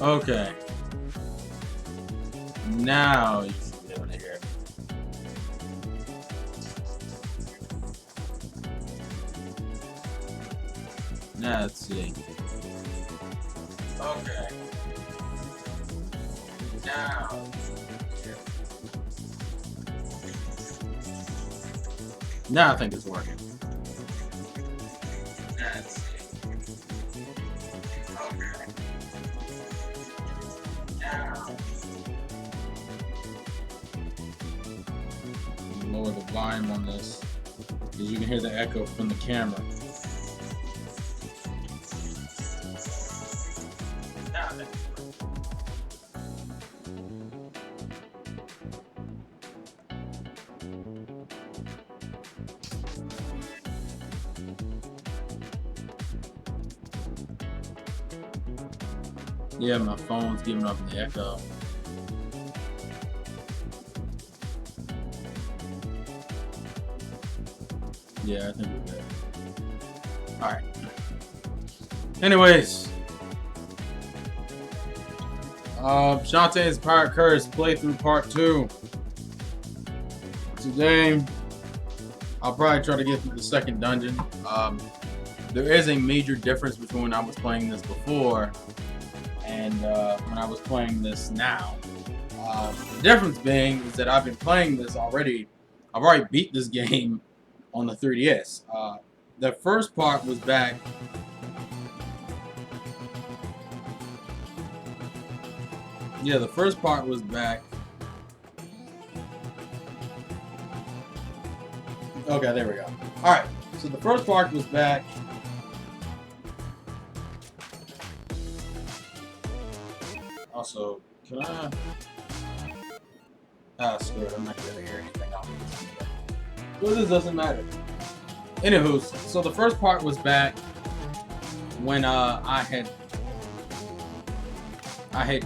Okay. Now you can be able to hear it. Now let's see. Okay. Now. Now I think it's working. Let's see. Okay. Now. Lower the volume on this because you can hear the echo from the camera. Now I think it's working. Yeah, my phone's giving up the echo. Yeah, I think we're good. Alright. Anyways. Shantae's Pirate Curse playthrough part 2. Today, I'll probably try to get through the second dungeon. There is a major difference between when I was playing this before and when I was playing this now. The difference being is that I've been playing this already. I've already beat this game on the 3DS. The first part was back. Yeah, the first part was back. Okay, there we go. Alright, so the first part was back. Also, can I... Ah, screw it, I'm not gonna hear anything else. Well, this doesn't matter. Anywho, so the first part was back when I had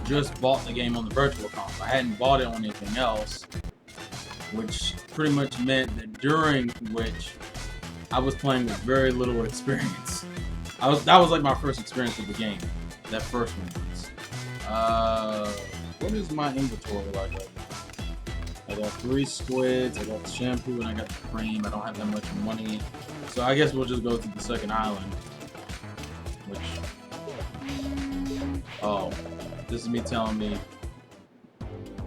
just bought the game on the virtual console. I hadn't bought it on anything else, which pretty much meant that during which I was playing with very little experience. That was like my first experience with the game. That first one was. What is my inventory like right now? I got 3 squids, I got the shampoo, and I got the cream. I don't have that much money. So I guess we'll just go to the second island. Which... Oh. This is me telling me...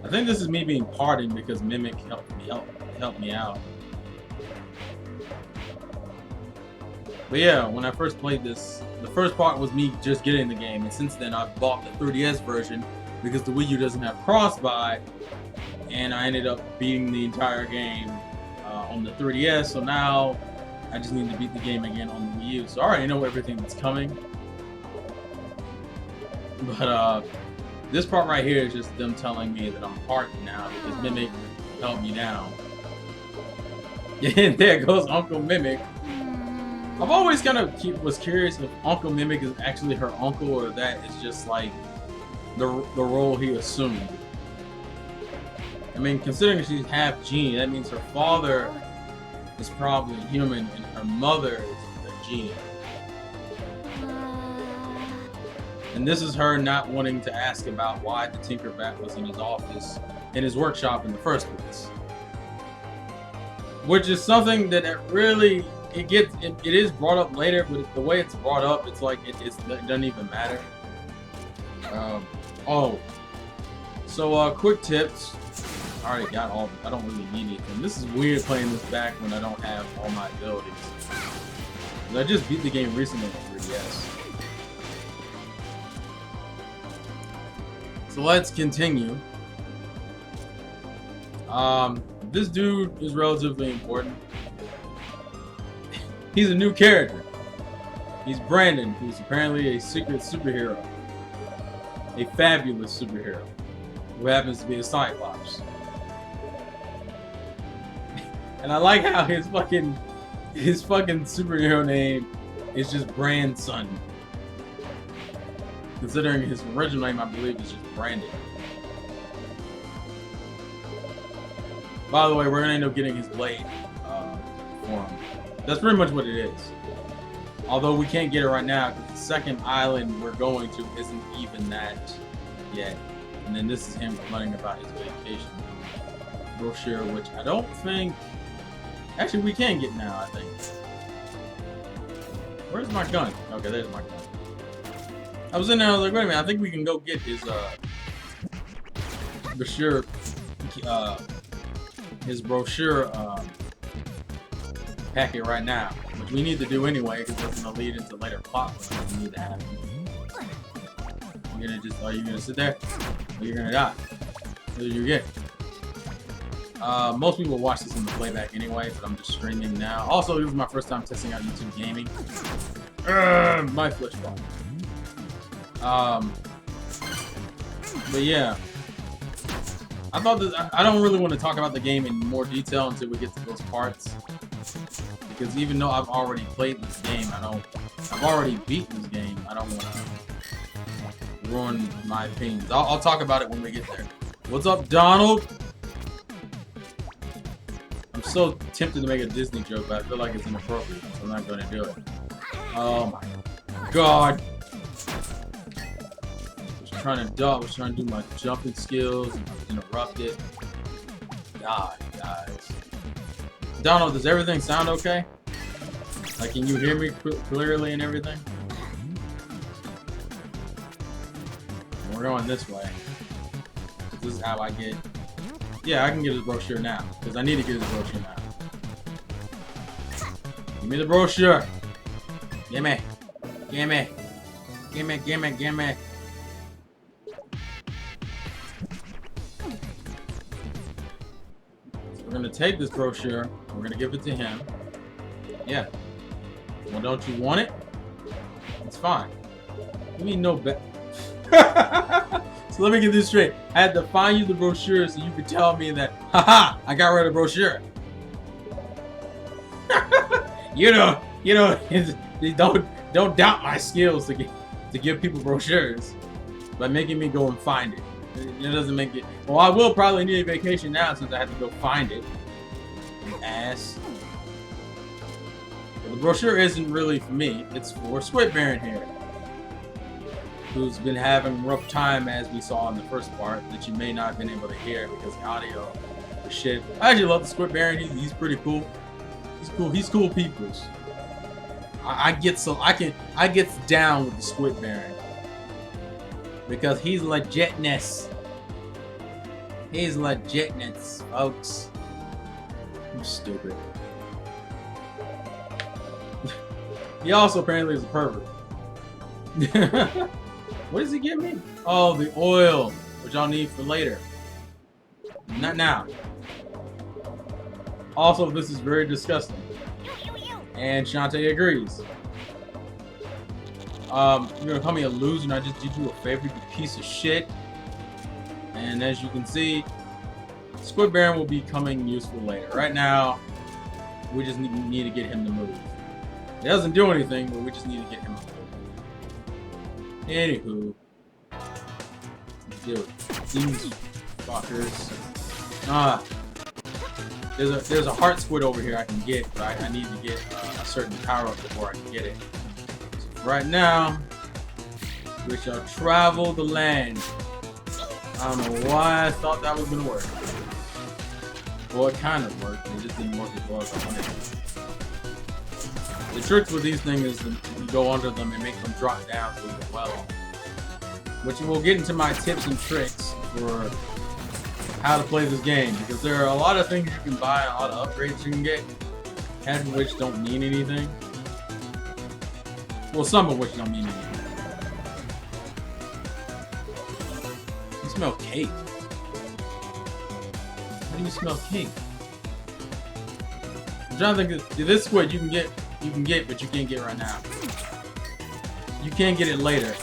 I think this is me being pardoned because Mimic helped me out. But yeah, when I first played this, the first part was me just getting the game. And since then, I've bought the 3DS version because the Wii U doesn't have cross-buy. And I ended up beating the entire game on the 3DS, so now I just need to beat the game again on the Wii U. So I already know everything that's coming. But this part right here is just them telling me that I'm pardoned now because Mimic helped me down. And there goes Uncle Mimic. I've always kind of was curious if Uncle Mimic is actually her uncle or that is just like the role he assumed. I mean, considering she's half genie, that means her father is probably human and her mother is a genie. And this is her not wanting to ask about why the Tinkerbat was in his office, in his workshop in the first place. Which is something that really, it is brought up later, but the way it's brought up, it's like, it doesn't even matter. So quick tips. I already got all, I don't really need anything. This is weird playing this back when I don't have all my abilities. I just beat the game recently on 3DS. So let's continue. This dude is relatively important. He's a new character. He's Brandon, who's apparently a secret superhero. A fabulous superhero. Who happens to be a Cyclops. And I like how his fucking superhero name is just Brandson. Considering his original name, I believe, is just Brandon. By the way, we're gonna end up getting his blade for him. That's pretty much what it is. Although we can't get it right now because the second island we're going to isn't even that yet. And then this is him complaining about his vacation brochure, which I don't think... Actually, we can get now, I think. Where's my gun? Okay, there's my gun. I was in there, I was like, wait a minute, I think we can go get his, brochure packet right now, which we need to do anyway, because it's going to lead into later plot points we need to have. You're gonna are you gonna sit there? Or you're gonna die? What did you get? Most people watch this in the playback anyway, but I'm just streaming now. Also, this is my first time testing out YouTube gaming. My flesh ball. But yeah, I thought that I don't really want to talk about the game in more detail until we get to those parts, because even though I've already played this game, I've already beaten this game. I don't want to ruin my opinions. I'll talk about it when we get there. What's up, Donald? I'm so tempted to make a Disney joke, but I feel like it's inappropriate, so I'm not going to do it. Oh my god. I was trying to do my jumping skills and I was interrupted. God, guys. Donald, does everything sound okay? Like, can you hear me clearly and everything? We're going this way. This is how I get... Yeah, I can get his brochure now, because I need to get his brochure now. Give me the brochure! Gimme! Gimme! Gimme, gimme, gimme! So we're gonna take this brochure, and we're gonna give it to him. Yeah. Well, don't you want it? It's fine. You mean no bet. So let me get this straight. I had to find you the brochure so you could tell me that, haha, I got rid of the brochure. Don't doubt my skills to give people brochures by making me go and find it. It doesn't make it. Well, I will probably need a vacation now since I have to go find it. Ass. But the brochure isn't really for me. It's for Squid Baron here, who's been having a rough time, as we saw in the first part, that you may not have been able to hear because the audio is shit. I actually love the Squid Baron. He's pretty cool. He's cool. He's cool peoples. I get down with the Squid Baron because he's legitness. He's legitness, folks. I'm stupid. He also apparently is a pervert. What does he give me? Oh, the oil, which I'll need for later. Not now. Also, this is very disgusting. And Shantae agrees. You're gonna call me a loser and I just did you a favor, you piece of shit. And as you can see, Squid Baron will be coming useful later. Right now, we just need to get him to move. He doesn't do anything, but we just need to get him to move. Anywho. Dude, these fuckers. There's a heart squid over here I can get, but I need to get a certain power up before I can get it. So right now, we shall travel the land. I don't know why I thought that was gonna work. Well, it kind of worked. It just didn't work as well as I wanted it. The trick with these things is to go under them and make them drop down so you can well on them. Which will get into my tips and tricks for how to play this game, because there are a lot of things you can buy, a lot of upgrades you can get, half of which don't mean anything. Well, some of which don't mean anything. You smell cake. How do you smell cake? I'm trying to think of this squid you can get, but you can't get right now. You can get it later.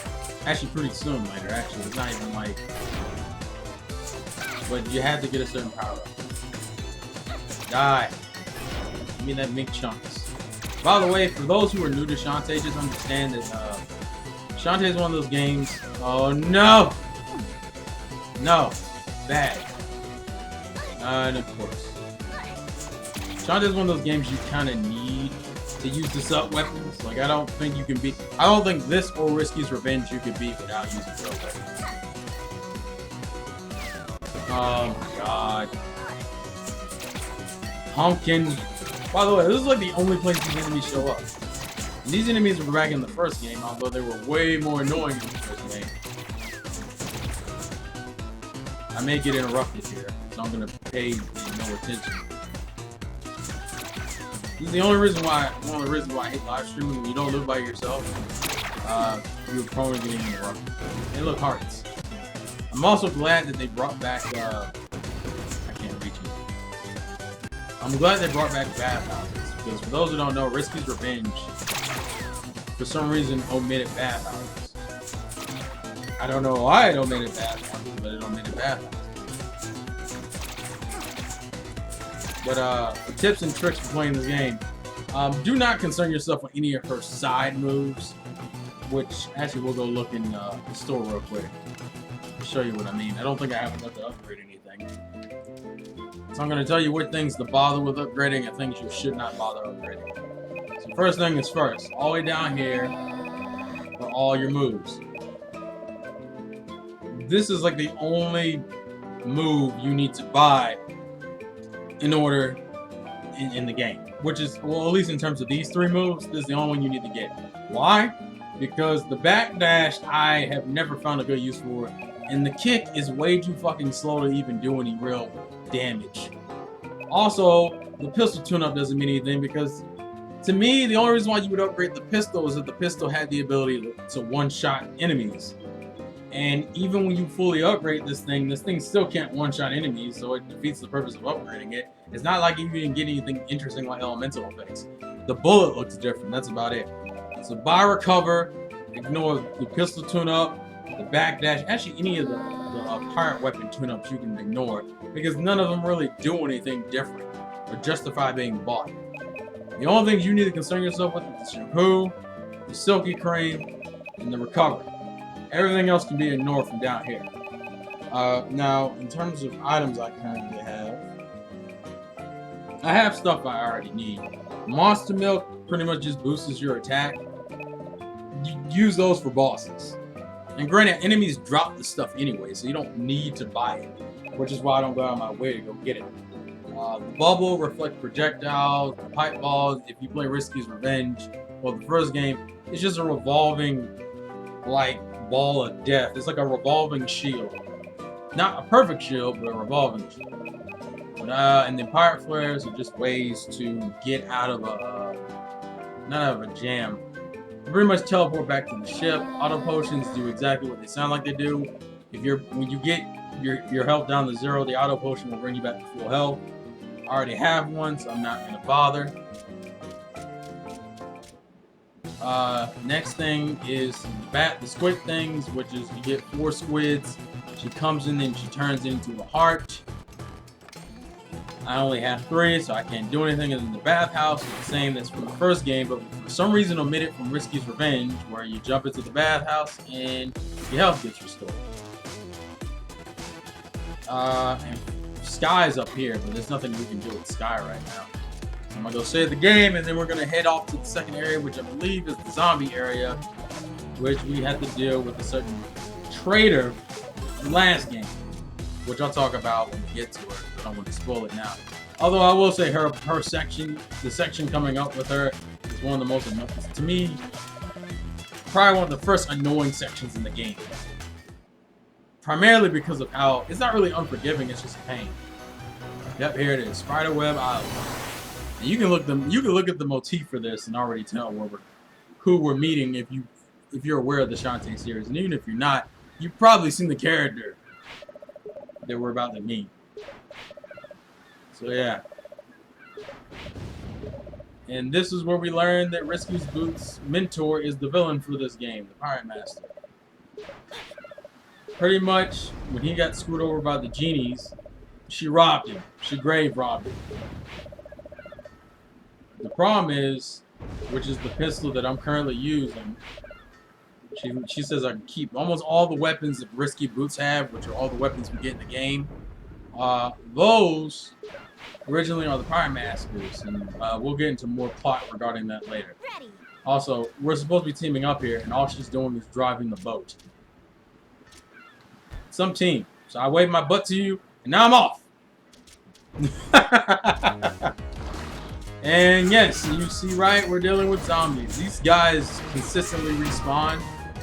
Actually, pretty soon later, actually. It's not even like... But you have to get a certain power up. Die. Give me that mink chunks. By the way, for those who are new to Shantae, just understand that Shantae is one of those games... Oh, no! No. Bad. And of course. Shantae is one of those games you kind of need to use the sub weapons. Like, I don't think you can beat... I don't think this or Risky's Revenge you can beat without using sub weapons. Oh my god. Pumpkin. By the way, this is like the only place these enemies show up. And these enemies were back in the first game, although they were way more annoying in the first game. I may get interrupted here, so I'm gonna pay no attention. This is the only reason why, one of the reasons why I hate live streaming. When you don't live by yourself, you're prone to getting interrupted. They look hearts. I'm also glad that they brought back, I can't reach it. I'm glad they brought back bathhouses, because for those who don't know, Risky's Revenge, for some reason, omitted bathhouses. I don't know why it omitted bathhouses, but it omitted bathhouses. But for tips and tricks for playing this game, do not concern yourself with any of her side moves, which actually we'll go look in the store real quick to show you what I mean. I don't think I have enough to upgrade anything. So I'm going to tell you what things to bother with upgrading and things you should not bother upgrading. So first thing is first, all the way down here are all your moves. This is like the only move you need to buy in order in the game, which is, well, at least in terms of these three moves, this is the only one you need to get. Why? Because the backdash I have never found a good use for, and the kick is way too fucking slow to even do any real damage. Also, the pistol tune-up doesn't mean anything because, to me, the only reason why you would upgrade the pistol is that the pistol had the ability to one-shot enemies. And even when you fully upgrade this thing still can't one-shot enemies, so it defeats the purpose of upgrading it. It's not like you can get anything interesting like elemental effects. The bullet looks different, that's about it. So buy recover, ignore the pistol tune-up, the backdash, actually any of the pirate weapon tune-ups you can ignore, because none of them really do anything different or justify being bought. The only things you need to concern yourself with is the shampoo, the silky cream, and the recovery. Everything else can be ignored from down here. Now, in terms of items I currently I have stuff I already need. Monster Milk pretty much just boosts your attack. You use those for bosses. And granted, enemies drop the stuff anyway, so you don't need to buy it, which is why I don't go out of my way to go get it. The bubble reflects projectiles, the pipe balls. If you play Risky's Revenge, well, the first game, it's just a revolving, like, ball of death. It's like a revolving shield. Not a perfect shield, but a revolving shield. But, and then pirate flares are just ways to get out of a, not out of a jam. You pretty much teleport back to the ship. Auto potions do exactly what they sound like they do. When you get your health down to 0, the auto potion will bring you back to full health. I already have one, so I'm not gonna bother. Next thing is the squid things, which is you get 4 squids. She comes in and she turns into a heart. I only have 3, so I can't do anything. And then the bathhouse is the same as from the first game, but for some reason omitted from Risky's Revenge, where you jump into the bathhouse and your health gets restored. And Sky's up here, but there's nothing we can do with Sky right now. So I'm gonna go save the game, and then we're gonna head off to the second area, which I believe is the zombie area, which we had to deal with a certain traitor from last game, which I'll talk about when we get to her. I don't want to spoil it now. Although I will say her section, the section coming up with her, is one of the most annoying, to me, probably one of the first annoying sections in the game. Primarily because of how, it's not really unforgiving, it's just a pain. Yep, here it is, Spiderweb Island. And you can look at the motif for this and already tell who we're meeting if you're aware of the Shantae series. And even if you're not, you've probably seen the character that we're about to meet. So yeah. And this is where we learn that Risky's Boots' mentor is the villain for this game, the Pirate Master. Pretty much, when he got screwed over by the genies, she robbed him. She grave robbed him. The problem is, which is the pistol that I'm currently using, she says I can keep almost all the weapons that Risky Boots have, which are all the weapons we get in the game. Those originally are the Pirate Masters, and we'll get into more plot regarding that later. Also, we're supposed to be teaming up here, and all she's doing is driving the boat. Some team. So I wave my butt to you, And now I'm off. And yes, you see right, we're dealing with zombies. These guys consistently respawn.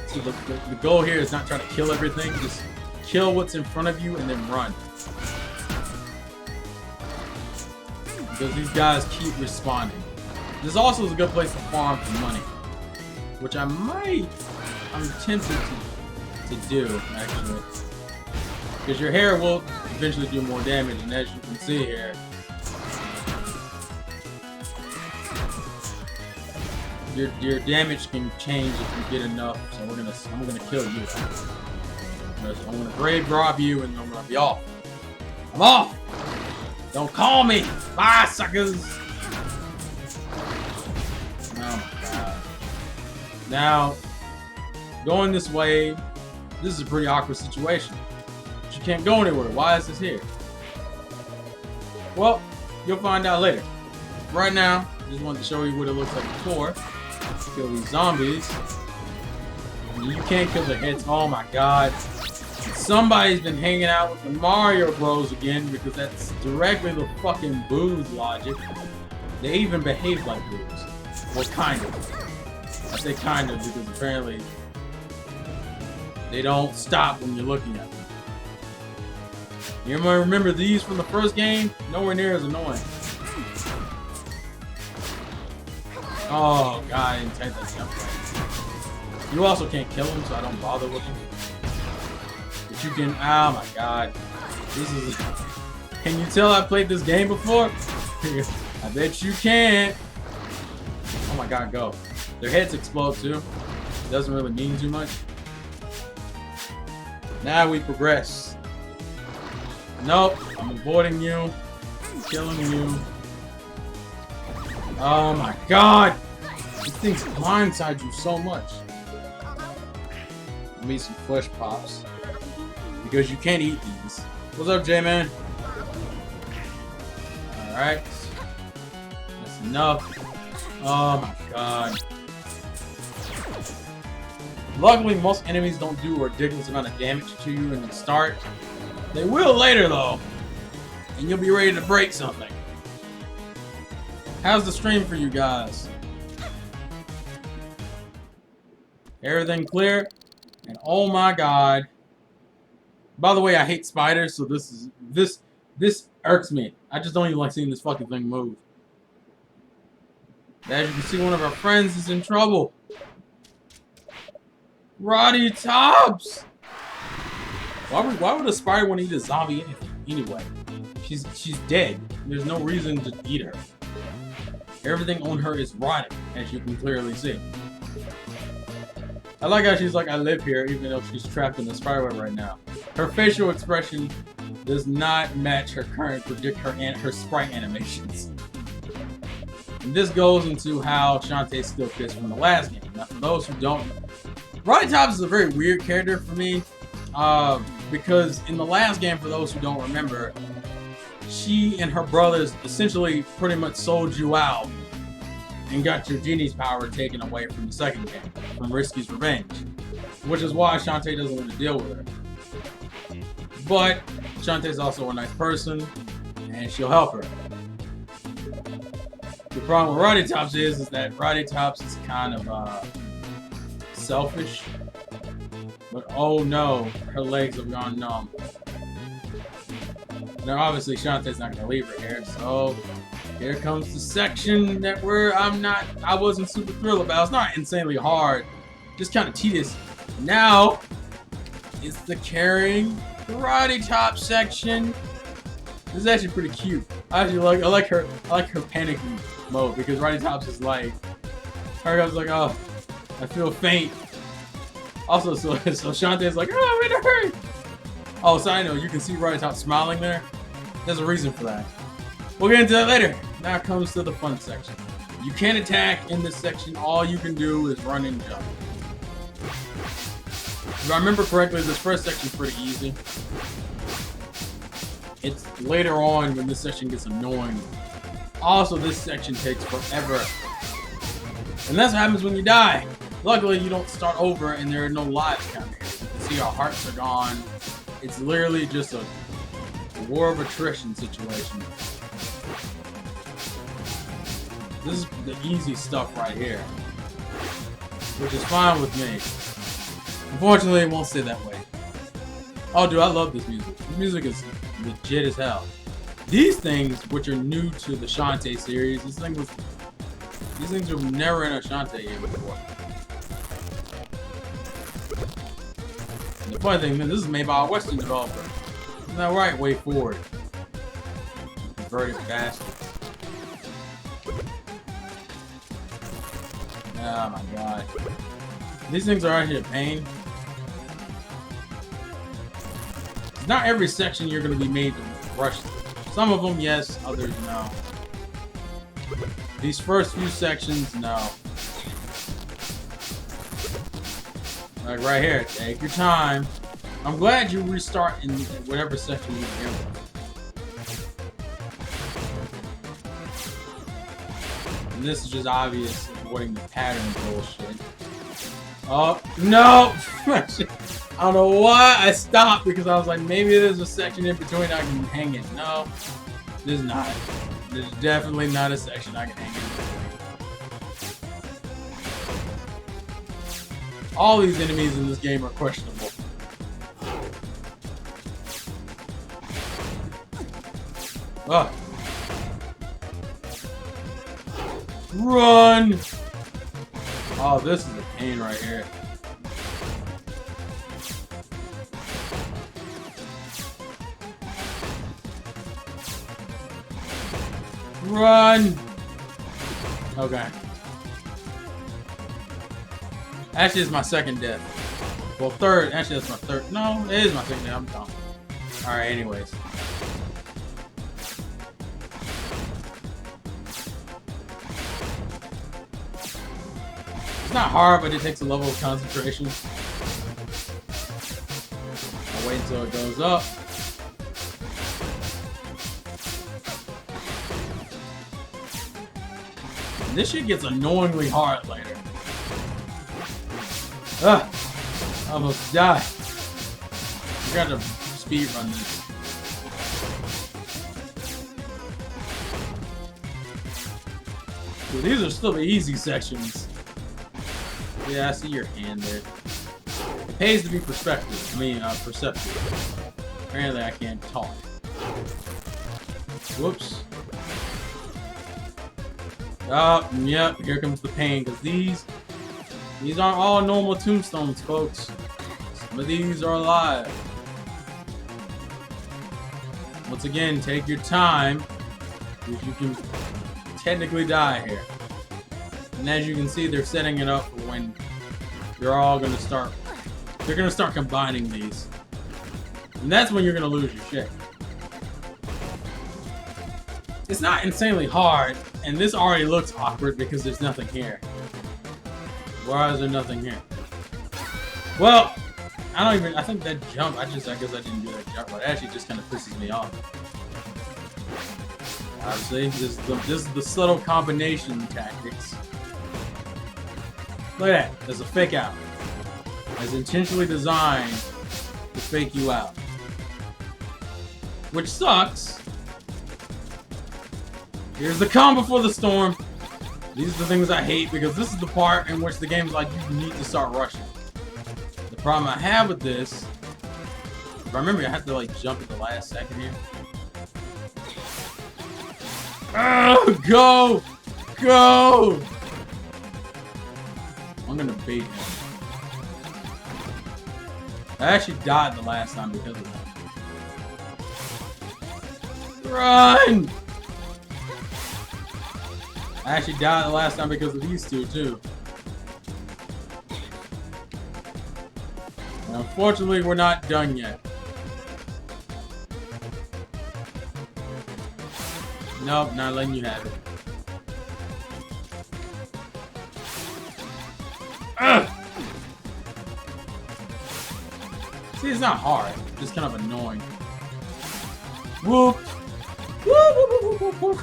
So the goal here is not trying to kill everything, just kill what's in front of you and then run. Because these guys keep responding. This also is a good place to farm for money. Which I'm tempted to do, actually. Because your hair will eventually do more damage, and as you can see here, your damage can change if you get enough. So I'm gonna kill you. I'm gonna grave rob you, and I'm gonna be off. I'm off. Don't call me. Bye, suckers. Oh my god. Now, going this way, this is a pretty awkward situation. But you can't go anywhere. Why is this here? Well, you'll find out later. Right now, I just wanted to show you what it looks like before. Kill these zombies. And you can't kill their heads. Oh my god. Somebody's been hanging out with the Mario Bros again because that's directly the fucking booze logic. They even behave like booze. Well, kind of. I say kind of because apparently they don't stop when you're looking at them. You might remember these from the first game? Nowhere near as annoying. Oh god, I didn't take that jump right. You also can't kill him, so I don't bother with him. But you can, oh my god. This is, can you tell I played this game before? I bet you can't. Oh my god, go. Their heads explode too. Doesn't really mean too much. Now we progress. Nope, I'm avoiding you. I'm killing you. Oh my god! These things blindside you so much. Give me some flesh pops. Because you can't eat these. What's up, J-Man? Alright. That's enough. Oh my god. Luckily, most enemies don't do a ridiculous amount of damage to you in the start. They will later, though. And you'll be ready to break something. How's the stream for you guys? Everything clear? And oh my god. By the way, I hate spiders, so this irks me. I just don't even like seeing this fucking thing move. As you can see, one of our friends is in trouble. Roddy Tops! Why would a spider want to eat a zombie anyway? She's dead. There's no reason to eat her. Everything on her is rotting, as you can clearly see. I like how she's like, I live here, even though she's trapped in the spider web right now. Her facial expression does not match her current her sprite animations. And this goes into how Shantae still fits from the last game. Now, for those who don't know, Roddy Tops is a very weird character for me, because in the last game, for those who don't remember, she and her brothers essentially pretty much sold you out and got your genie's power taken away from the second game, from Risky's Revenge, which is why Shantae doesn't want to deal with her. But Shantae's also a nice person, and she'll help her. The problem with Roddy Tops is that Roddy Tops is kind of selfish. But oh no, her legs have gone numb. Now obviously Shantae's not gonna leave her here, so here comes the section that I wasn't super thrilled about. It's not insanely hard, just kind of tedious. Now it's the carrying the Roddy Top section. This is actually pretty cute. I like her panicking mode, because Roddy Tops is like, her goes like, oh, I feel faint. Also, so Shantae's like, oh, I'm in a hurry. Oh, side note, you can see Roddy Top smiling there. There's a reason for that. We'll get into that later. Now it comes to the fun section. You can't attack in this section. All you can do is run and jump. If I remember correctly, this first section's pretty easy. It's later on when this section gets annoying. Also, this section takes forever. And that's what happens when you die. Luckily, you don't start over and there are no lives counted. You can see our hearts are gone. It's literally just a A war of attrition situation. This is the easy stuff right here, which is fine with me. Unfortunately, it won't stay that way. Oh, dude, I love this music. This music is legit as hell. These things, which are new to the Shantae series, these things were never in a Shantae game before. And the funny thing is, this is made by a Western developer. Isn't that right? Way forward. Converted bastards. Oh my god. These things are actually a pain. Not every section you're going to be made to rush through. Some of them, yes. Others, no. These first few sections, no. Like right here, take your time. I'm glad you restart in whatever section you begin with. And this is just obvious, avoiding the pattern bullshit. Oh, no! I don't know why I stopped, because I was like, maybe there's a section in between I can hang it. No, there's not. There's definitely not a section I can hang it in between. All these enemies in this game are questionable. Oh. Run! Oh, this is a pain right here. Run! Okay. Actually, it's my second death. Well, third. Actually, that's my third. No, it is my second death. I'm dumb. Alright, anyways. It's not hard, but it takes a level of concentration. I'll wait until it goes up. And this shit gets annoyingly hard later. Ugh! I almost died. I gotta speed run this. Well, these are still the easy sections. Yeah, I see your hand there. It pays to be perspective. Perceptive. Apparently I can't talk. Whoops. Oh, yep, here comes the pain, because these aren't all normal tombstones, folks. Some of these are alive. Once again, take your time, because you can technically die here. And as you can see, they're setting it up for when you're all gonna start. They're gonna start combining these, and that's when you're gonna lose your shit. It's not insanely hard, and this already looks awkward because there's nothing here. Why is there nothing here? Well, I think that jump. I guess I didn't do that jump, but it actually just kind of pisses me off. Obviously, this is the subtle combination tactics. Look at that. There's a fake out. It's intentionally designed to fake you out. Which sucks. Here's the calm before the storm. These are the things I hate, because this is the part in which the game's like, you need to start rushing. The problem I have with this, if I remember, I have to like jump at the last second here. Oh, go! Go! I'm gonna bait him. I actually died the last time because of that. Run! I actually died the last time because of these two, too. And unfortunately, we're not done yet. Nope, not letting you have it. Ugh! See, it's not hard. It's just kind of annoying. Whoop! Whoop, whoop, whoop, whoop, whoop.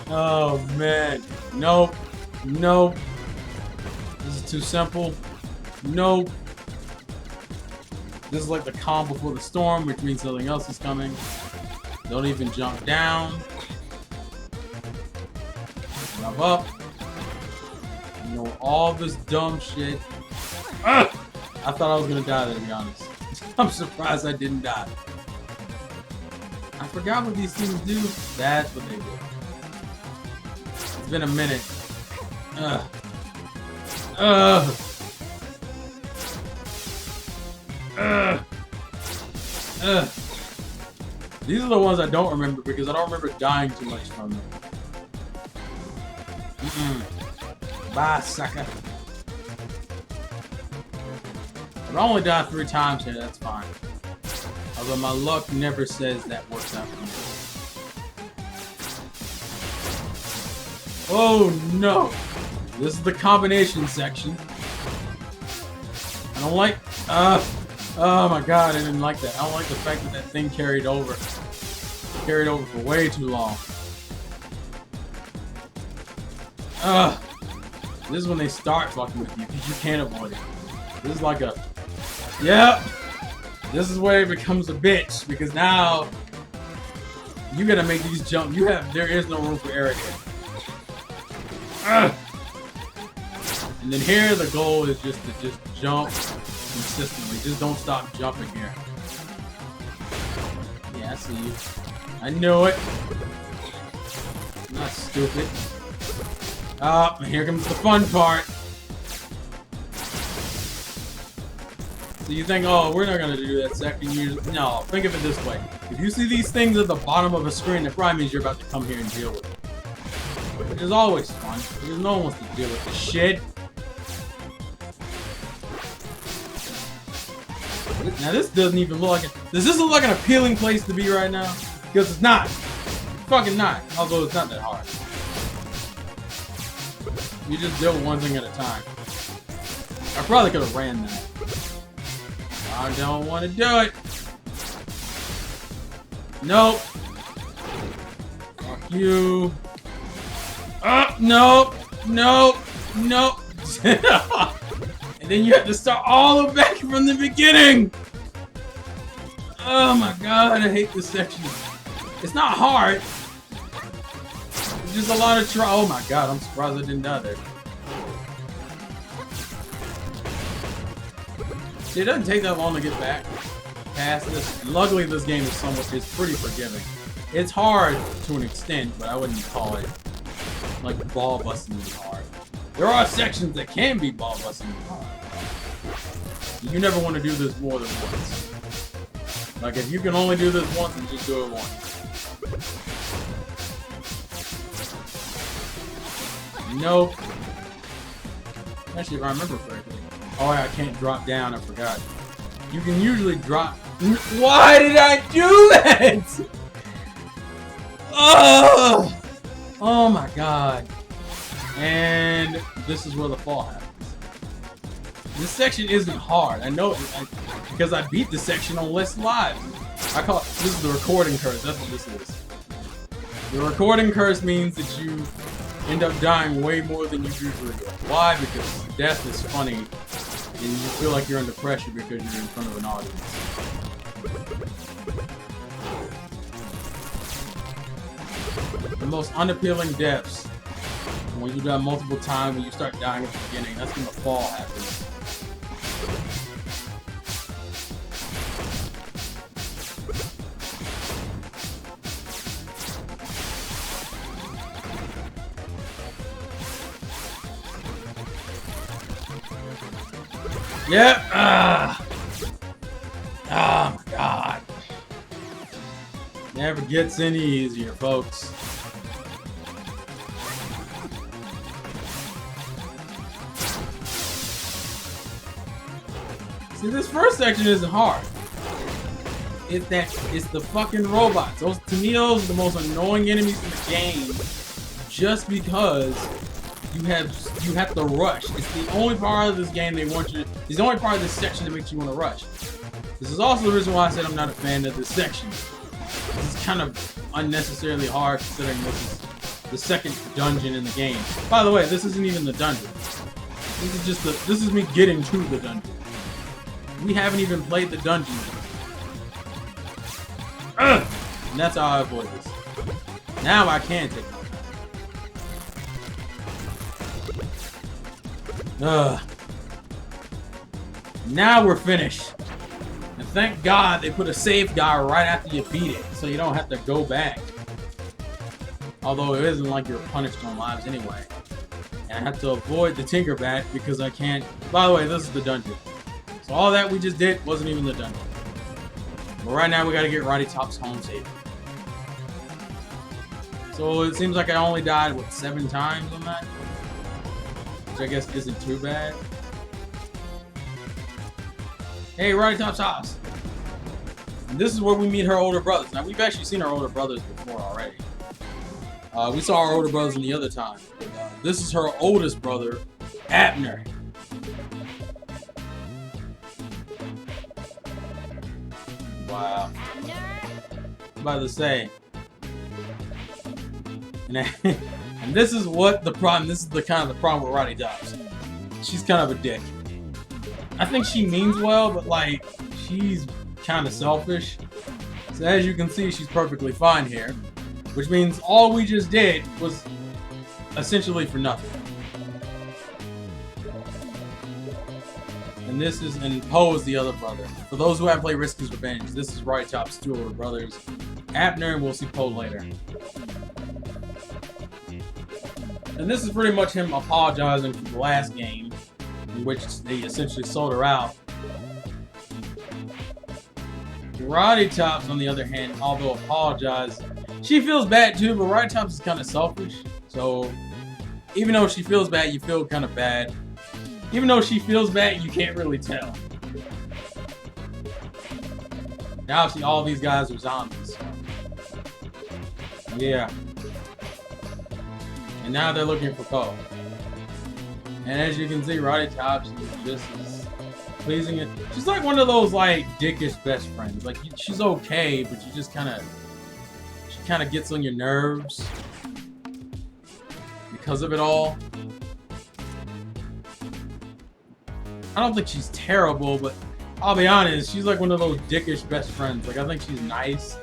Oh, man. Nope. Nope. This is too simple. Nope. This is like the calm before the storm, which means something else is coming. Don't even jump down. Jump up. You know, all this dumb shit. Ugh! I thought I was gonna die there, to be honest. I'm surprised I didn't die. I forgot what these things do. That's what they do. It's been a minute. Ugh. Ugh. Ugh. Ugh. These are the ones I don't remember because I don't remember dying too much from them. Bye, sucker. If I only died 3 times here, that's fine. Although my luck never says that works out for me. Oh no! This is the combination section. I don't like... oh my god, I didn't like that. I don't like the fact that that thing carried over. Carried over for way too long. This is when they start fucking with you, because you can't avoid it. This is like a... Yep! This is where it becomes a bitch, because now... You gotta make these jump. There is no room for error here. And then here, the goal is just to jump consistently. Just don't stop jumping here. Yeah, I see you. I knew it. I'm not stupid. Oh, here comes the fun part. So you think, oh, we're not gonna do that second. No, think of it this way. If you see these things at the bottom of a screen, it probably means you're about to come here and deal with it. Which is always fun, because no one wants to deal with this shit. Now this doesn't even look like it. Does this look like an appealing place to be right now? Because it's not. It's fucking not. Although it's not that hard. You just deal with one thing at a time. I probably could have ran that. I don't want to do it. Nope. Fuck you. Nope. Nope. Nope. And then you have to start all the way back from the beginning. Oh my god, I hate this section. It's not hard. It's just a lot of try. Oh my god, I'm surprised I didn't die there. See, it doesn't take that long to get back past this. Luckily, this game is pretty forgiving. It's hard to an extent, but I wouldn't call it like ball busting hard. There are sections that can be ball busting hard. You never want to do this more than once. Like, if you can only do this once, then just do it once. Nope. Actually, if I remember correctly. Oh, I can't drop down. I forgot. You can usually drop... Why did I do that? Oh! Oh my god. And this is where the fall happens. This section isn't hard. I know it, because I beat this section on less lives. I call it, this is the recording curse. That's what this is. The recording curse means that you end up dying way more than you usually do. Why? Because death is funny, and you feel like you're under pressure because you're in front of an audience. The most unappealing deaths, when you die multiple times, when you start dying at the beginning, that's when the fall happens. Yep. Oh my god. Never gets any easier, folks. See, this first section isn't hard. It's the fucking robots. Those, to me, those are the most annoying enemies in the game. Just because you have to rush. It's the only part of this game they want you to, it's the only part of this section that makes you want to rush. This is also the reason why I said I'm not a fan of this section. This is kind of unnecessarily hard considering this is the second dungeon in the game. By the way, this isn't even the dungeon. This is just this is me getting to the dungeon. We haven't even played the dungeon yet. Ugh! And that's how I avoid this. Now I can take my time. Ugh. Now we're finished. And thank God they put a save guy right after you beat it, so you don't have to go back. Although it isn't like you're punished on lives anyway. And I have to avoid the Tinkerbat because I can't... By the way, this is the dungeon. So all that we just did wasn't even the dungeon. But right now we gotta get Roddy Top's home safe. So it seems like I only died, what, 7 times on that? Which I guess isn't too bad. Hey, Roddy Top's house. And this is where we meet her older brothers. Now, we've actually seen our older brothers before already. We saw our older brothers in the other time. But, this is her oldest brother, Abner. Wow. I'm about to say. And this is what the problem, this is the kind of the problem with Roddy Tops. She's kind of a dick. I think she means well, but like, she's kind of selfish. So as you can see, she's perfectly fine here. Which means all we just did was essentially for nothing. And this is, and Poe is the other brother. For those who haven't played Risk is Revenge, this is Roddy Top's 2 older brothers, Abner, and we'll see Poe later. And this is pretty much him apologizing for the last game, in which they essentially sold her out. Roddy Tops, on the other hand, although apologized, she feels bad too, but Roddy Tops is kind of selfish. So, even though she feels bad, you feel kind of bad. Even though she feels bad, you can't really tell. Now, obviously, all these guys are zombies. Yeah. And now they're looking for Poe. And as you can see, Roddy Tops just is pleasing it. She's like one of those like dickish best friends. Like she's okay, but you just kind of, she kind of gets on your nerves because of it all. I don't think she's terrible, but I'll be honest, she's like one of those dickish best friends. Like I think she's nice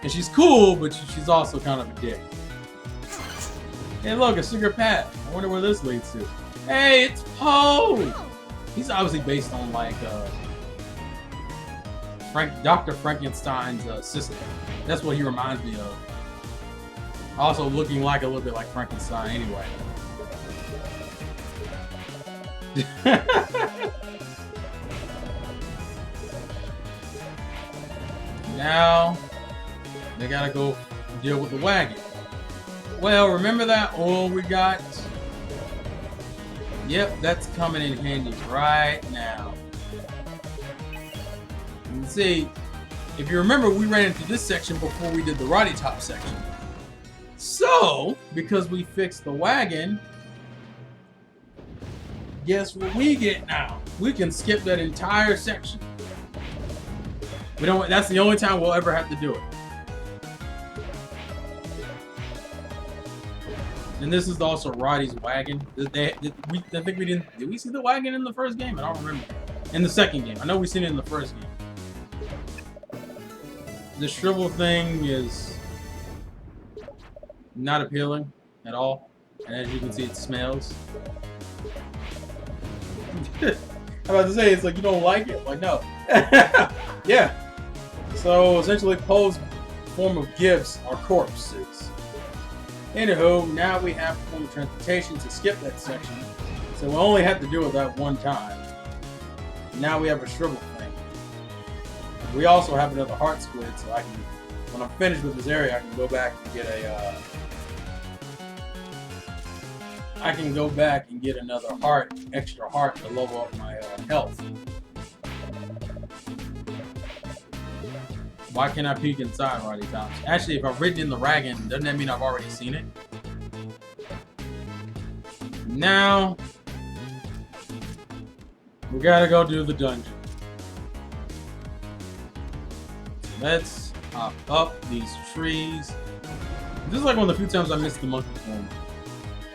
and she's cool, but she's also kind of a dick. Hey, look, a secret path. I wonder where this leads to. Hey, it's Poe! He's obviously based on, like, Dr. Frankenstein's sister. That's what he reminds me of. Also looking like a little bit like Frankenstein anyway. Now, they gotta go deal with the wagon. Well, remember that oil we got? Yep, that's coming in handy right now. You can see, if you remember, we ran into this section before we did the Roddy Top section. So, because we fixed the wagon, guess what we get now? We can skip that entire section. We don't. That's the only time we'll ever have to do it. And this is also Roddy's wagon. I think we didn't. Did we see the wagon in the first game? I don't remember. In the second game. I know we seen it in the first game. The shrivel thing is not appealing at all. And as you can see, it smells. I'm about to say, it's like, you don't like it? Like, no. Yeah. So, essentially, Poe's form of gifts are corpses. Anywho, now we have a form of transportation to skip that section. So we'll only have to do it that one time. Now we have a shrivel thing. We also have another heart squid, so I can, when I'm finished with this area, I can go back and get a, I can go back and get another heart, extra heart to level up my health. Why can't I peek inside Roddy Tops? Actually, if I've written in the wagon, doesn't that mean I've already seen it? Now, we gotta go do the dungeon. Let's hop up these trees. This is like one of the few times I missed the monkey form.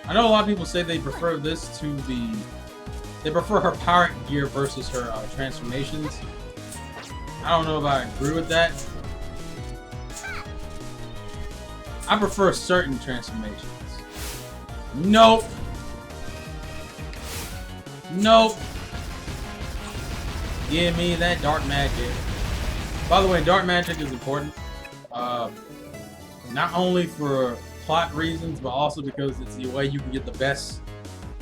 I know a lot of people say they prefer this to the they prefer her pirate gear versus her transformations. I don't know if I agree with that. I prefer certain transformations. Nope. Nope. Give me that dark magic. By the way, dark magic is important. Not only for plot reasons, but also because it's the way you can get the best.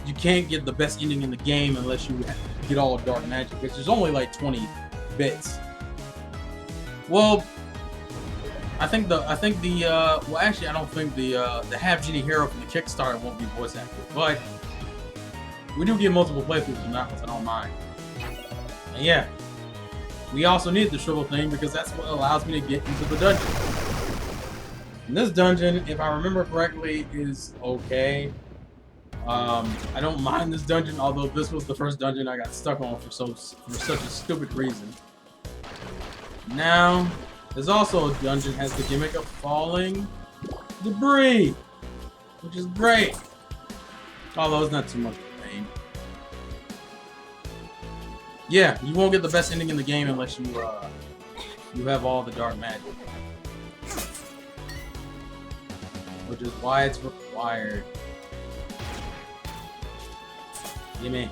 You can't get the best ending in the game unless you get all of dark magic, which is only like 20 bits. Well, I think the well, actually I don't think the Half Genie hero from the Kickstarter won't be voice acted, but we do get multiple playthroughs from that one, so I don't mind. And yeah, we also need the shrivel thing because that's what allows me to get into the dungeon. And this dungeon, if I remember correctly, is okay. I don't mind this dungeon, although this was the first dungeon I got stuck on for such a stupid reason. Now, there's also a dungeon has the gimmick of falling debris, which is great. Although it's not too much of a pain. Yeah, you won't get the best ending in the game unless you have all the dark magic, which is why it's required. Gimme,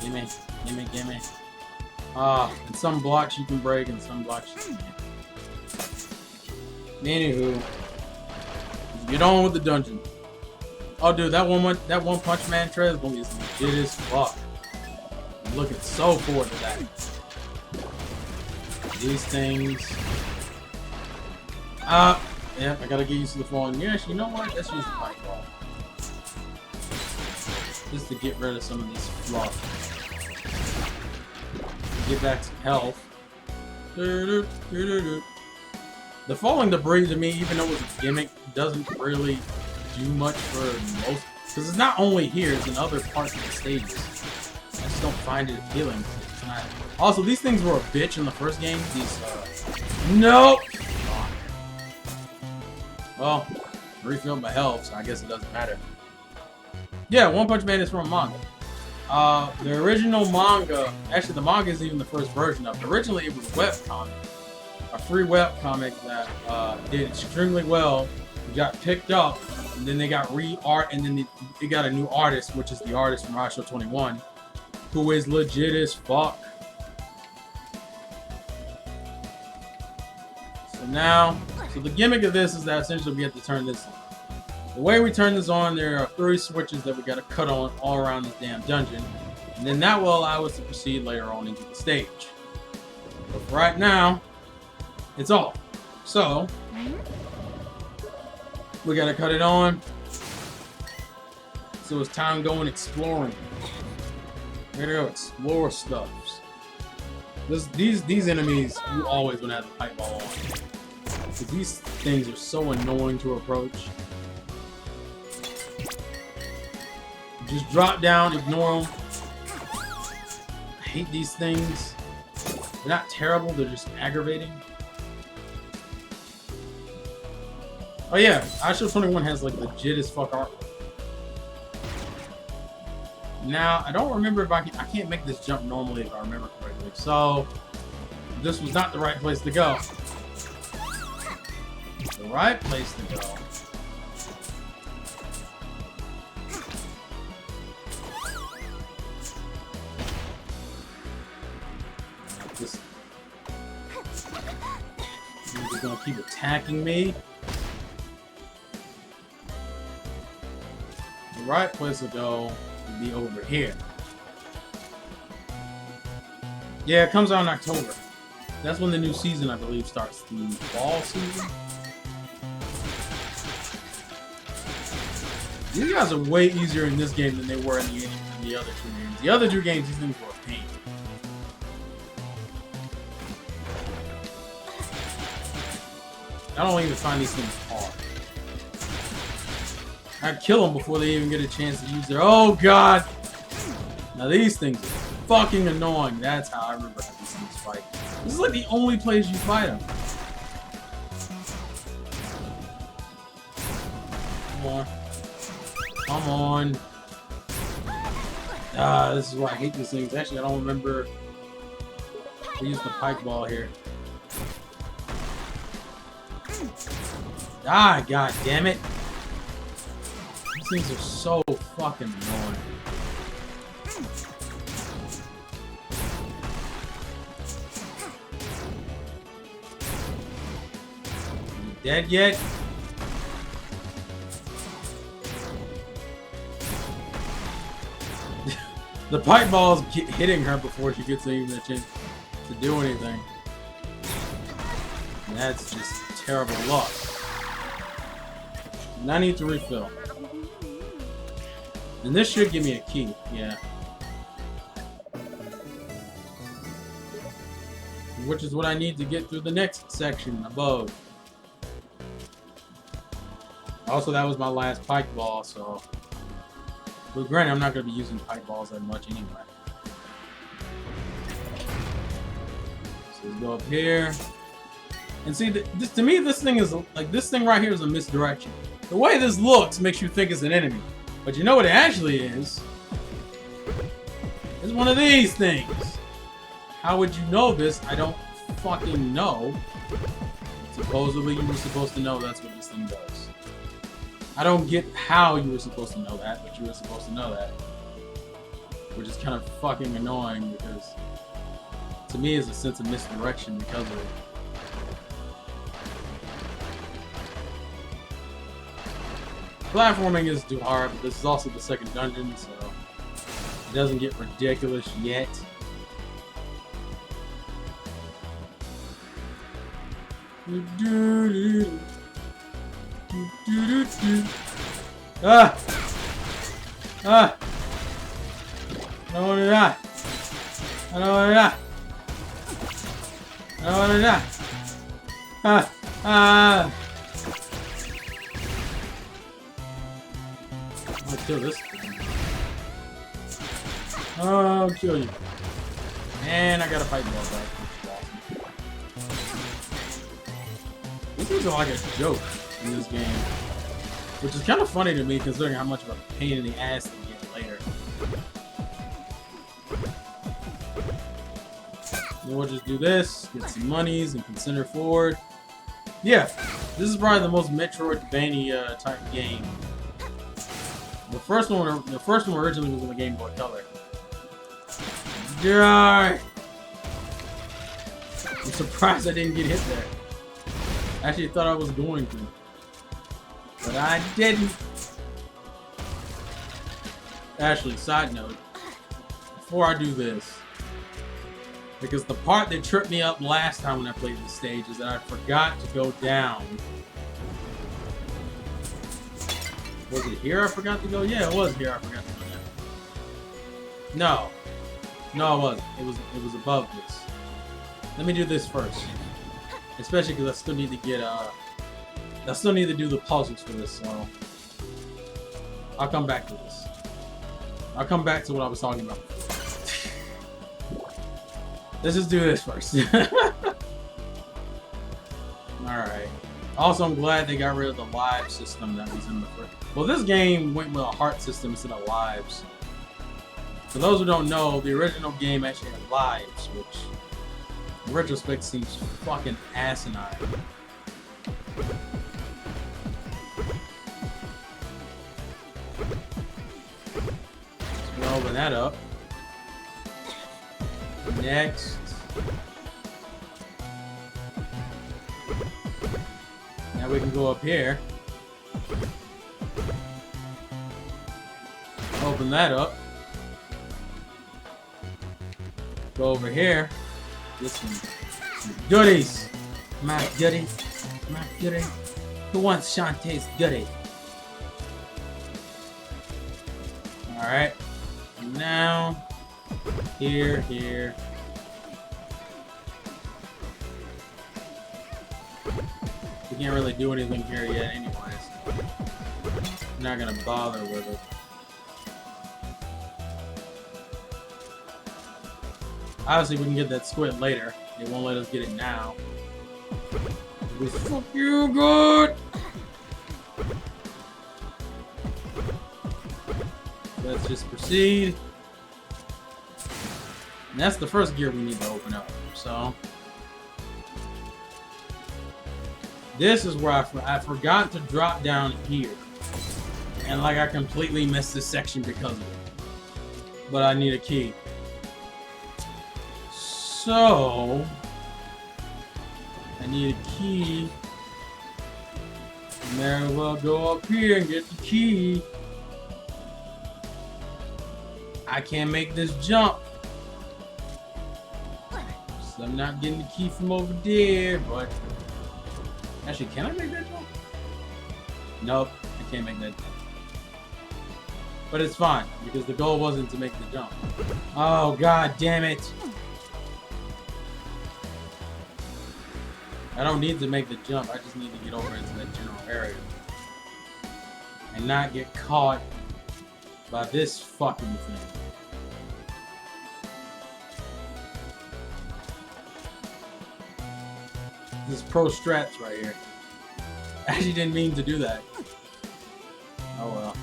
gimme, gimme, gimme. And some blocks you can break, and some blocks you can't. Anywho, get on with the dungeon. Oh, dude, that one Punch Man trailer is legit as fuck. I'm looking so forward to that. These things. Yeah, I gotta get used to the falling. Yes, you know what? Let's use the fight ball. Just to get rid of some of this fluff. Get back to health. The falling debris to me, even though it's a gimmick, doesn't really do much for most. Because it's not only here, it's in other parts of the stages. I just don't find it appealing tonight. Also, these things were a bitch in the first game. These, nope! Well, refilled my health, so I guess it doesn't matter. Yeah, One Punch Man is from a manga. The original manga, actually the manga isn't even the first version of it. Originally it was a webcomic. A free webcomic that did extremely well. It got picked up, and then they got re-art, and then it got a new artist, which is the artist from Rasho 21, who is legit as fuck. So the gimmick of this is that essentially we have to turn this on. The way we turn this on, there are 3 switches that we gotta cut on all around this damn dungeon, and then that will allow us to proceed later on into the stage. But for right now, it's off. So we gotta cut it on. So it's time going exploring. We're gonna go explore stuff. These enemies, you always gonna have the pipe ball on. Because these things are so annoying to approach. Just drop down, ignore them. I hate these things. They're not terrible, they're just aggravating. Oh yeah, Rasho 21 has like legit as fuck art. Now, I don't remember if I can't make this jump normally if I remember correctly. So, this was not the right place to go. The right place to go. This is gonna keep attacking me. The right place to go would be over here. Yeah, it comes out in October. That's when the new season, I believe, starts. The fall season. These guys are way easier in this game than they were in the other 2 games. The other 2 games, these things were a pain. I don't even find these things hard. I kill them before they even get a chance to use their... Oh, God! Now, these things are fucking annoying. That's how I remember how these things fight. This is like the only place you fight them. Come on. Come on. This is why I hate these things. Actually, I don't remember. I used the pike ball here. Ah, god damn it! These things are so fucking annoying. You dead yet? The pipe ball is hitting her before she gets even a chance to do anything. And that's just terrible luck. And I need to refill. And this should give me a key, yeah. Which is what I need to get through the next section above. Also, that was my last pike ball, so... But granted, I'm not going to be using pike balls that much anyway. So let's go up here. And see, this, to me, this thing is, like, this thing right here is a misdirection. The way this looks makes you think it's an enemy. But you know what it actually is? It's one of these things. How would you know this? I don't fucking know. Supposedly, you were supposed to know that's what this thing does. I don't get how you were supposed to know that, but you were supposed to know that. Which is kind of fucking annoying because to me it's a sense of misdirection because of it. Platforming is too hard, but this is also the second dungeon, so it doesn't get ridiculous yet. Ah! Ah! I don't want to die. I don't want to die. I don't want to die. Ah! Ah! I'll kill this thing. Oh, I'll kill you. And I got a fight ball back. These things are like a joke in this game. Which is kind of funny to me considering how much of a pain in the ass they get later. Then we'll just do this, get some monies, and can send her forward. Yeah, this is probably the most Metroidvania type game. The first one originally was on the Game Boy Color. Die! I'm surprised I didn't get hit there. I actually thought I was going to. But I didn't. Actually, side note, before I do this, because the part that tripped me up last time when I played this stage is that I forgot to go down. Was it here I forgot to go? Yeah, it was here I forgot to go down. No. No, it wasn't. It was above this. Let me do this first. Especially because I still need to get, I still need to do the puzzles for this, so... I'll come back to this. I'll come back to what I was talking about. Let's just do this first. Alright. Also, I'm glad they got rid of the live system that was in the first... Well, this game went with a heart system instead of lives. For those who don't know, the original game actually had lives, which... in retrospect seems fucking asinine. Let's open that up. Next. Now we can go up here. Open that up. Go over here. Get some goodies. My goodie. My goodie. Who wants Shantae's goodie? Alright. Now, here. We can't really do anything here yet anyways. I'm not gonna bother with it. Obviously, we can get that squid later. They won't let us get it now. Fuck you, good! Let's just proceed. And that's the first gear we need to open up. So this is where I forgot to drop down here. And like I completely missed this section because of it. But I need a key. So I need a key. May as well go up here and get the key. I can't make this jump. So I'm not getting the key from over there, but actually, can I make that jump? Nope, I can't make that jump. But it's fine, because the goal wasn't to make the jump. Oh, god damn it. I don't need to make the jump, I just need to get over into that general area. And not get caught by this fucking thing. This is pro strats right here. I actually didn't mean to do that. Oh well.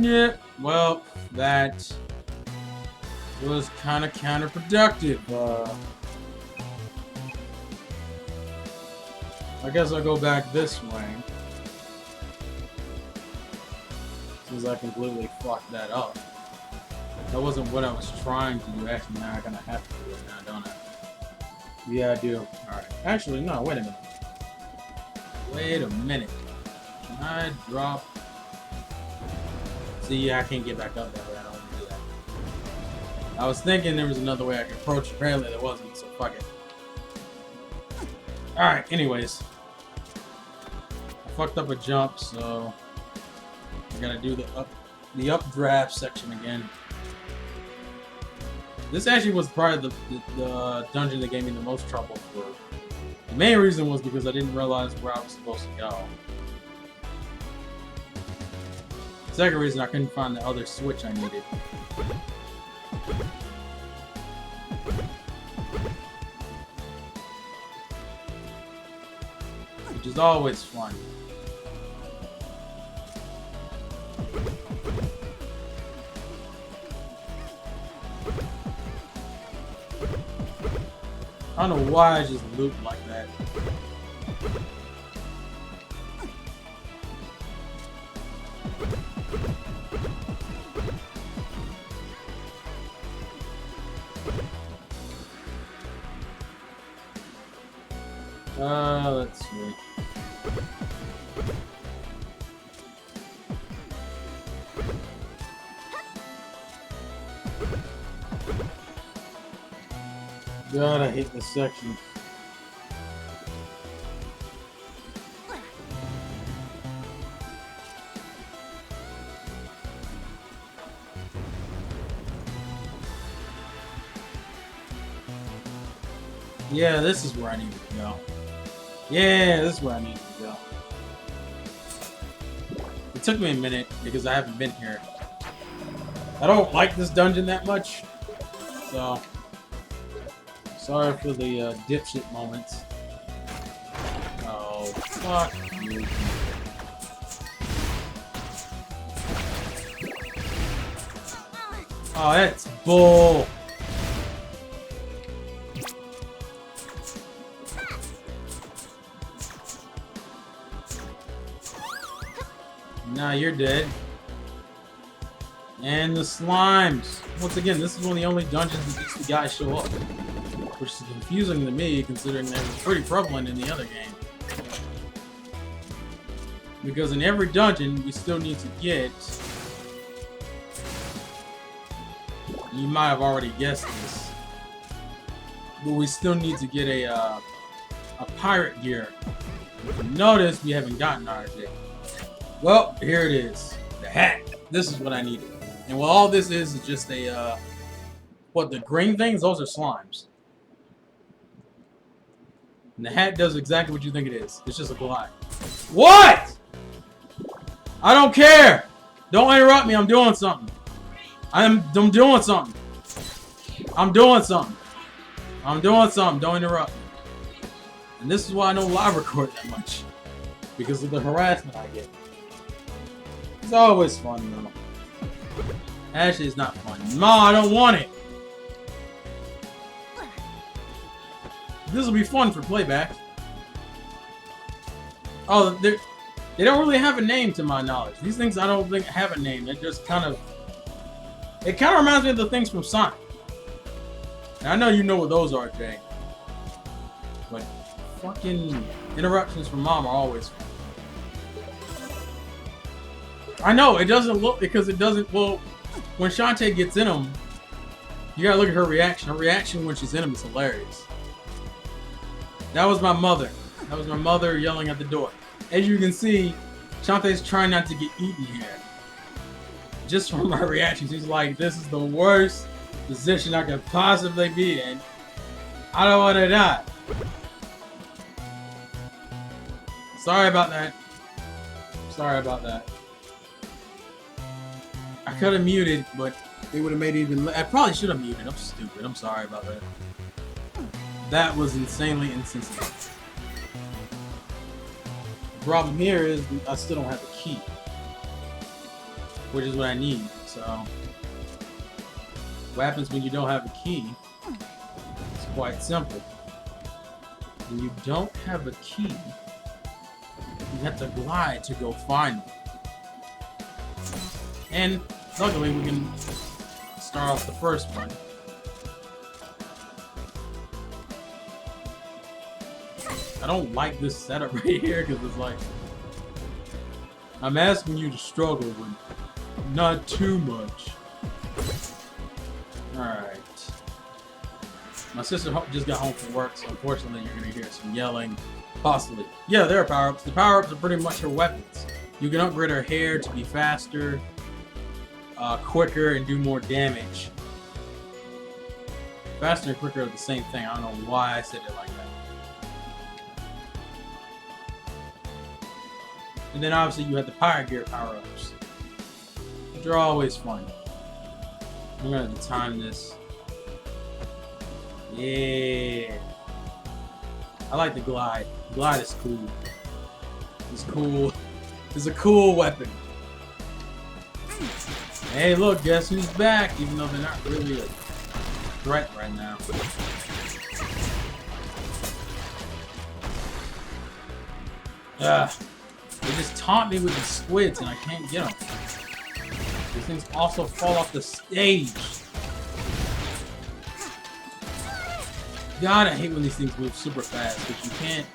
Yep. Well, that was kind of counterproductive. I guess I'll go back this way. Since I completely fucked that up. That wasn't what I was trying to do. Actually, now I kind of have to do it now, don't I? Yeah, I do. Alright. Actually, no, wait a minute. Wait a minute. Can I drop? See, I can't get back up that way. I don't want to do that. I was thinking there was another way I could approach. Apparently there wasn't, so fuck it. Alright, anyways. I fucked up a jump, so I gotta do the updraft section again. This actually was probably the dungeon that gave me the most trouble for. The main reason was because I didn't realize where I was supposed to go. The second reason, I couldn't find the other switch I needed. Which is always fun. I don't know why I just looped like that. Let's see. God, I hate this section. Yeah, this is where I need to go. Yeah, this is where I need to go. It took me a minute because I haven't been here. I don't like this dungeon that much, so sorry for the dipshit moments. Oh, fuck you. Oh, that's bull. Nah, you're dead. And the slimes. Once again, this is one of the only dungeons that these guys show up. Which is confusing to me, considering they were pretty prevalent in the other game. Because in every dungeon, we still need to get... You might have already guessed this. But we still need to get a pirate gear. If you notice, we haven't gotten ours yet. Well, here it is. The hat. This is what I needed. And what all this is just a, what, the green things? Those are slimes. And the hat does exactly what you think it is. It's just a glide. What?! I don't care! Don't interrupt me, I'm doing something. I'm doing something. I'm doing something. I'm doing something, don't interrupt me. And this is why I don't live record that much. Because of the harassment I get. It's always fun though. Actually, it's not fun. No, I don't want it. This will be fun for playback. Oh, they don't really have a name to my knowledge. These things I don't think have a name. They're just kind of... It kind of reminds me of the things from Sonic. And I know you know what those are, Jay. But fucking interruptions from Mom are always fun. I know, it doesn't look... Because it doesn't... Well, when Shantae gets in them, you gotta look at her reaction. Her reaction when she's in them is hilarious. That was my mother. That was my mother yelling at the door. As you can see, Shantae's trying not to get eaten here. Just from my reaction, she's like, this is the worst position I could possibly be in. I don't want to die. Sorry about that. Sorry about that. I could have muted, but it would have made it even... I probably should have muted. I'm stupid. I'm sorry about that. That was insanely insensitive. The problem here is I still don't have the key. Which is what I need, so... What happens when you don't have a key? It's quite simple. When you don't have a key, you have to glide to go find it. And luckily we can start off the first one. I don't like this setup right here because it's like I'm asking you to struggle, but not too much. Alright. My sister just got home from work, so unfortunately you're gonna hear some yelling. Possibly. Yeah, there are power-ups. The power-ups are pretty much her weapons. You can upgrade her hair to be faster, quicker, and do more damage. Faster and quicker are the same thing. I don't know why I said it like that. And then obviously you have the Pirate Gear power-ups, which are always fun. I'm gonna have to time this. Yeah. I like the glide. Glide is cool. It's cool. It's a cool weapon. Hey, look, guess who's back? Even though they're not really a threat right now. They just taunt me with the squids and I can't get them. These things also fall off the stage. God, I hate when these things move super fast, because you can't...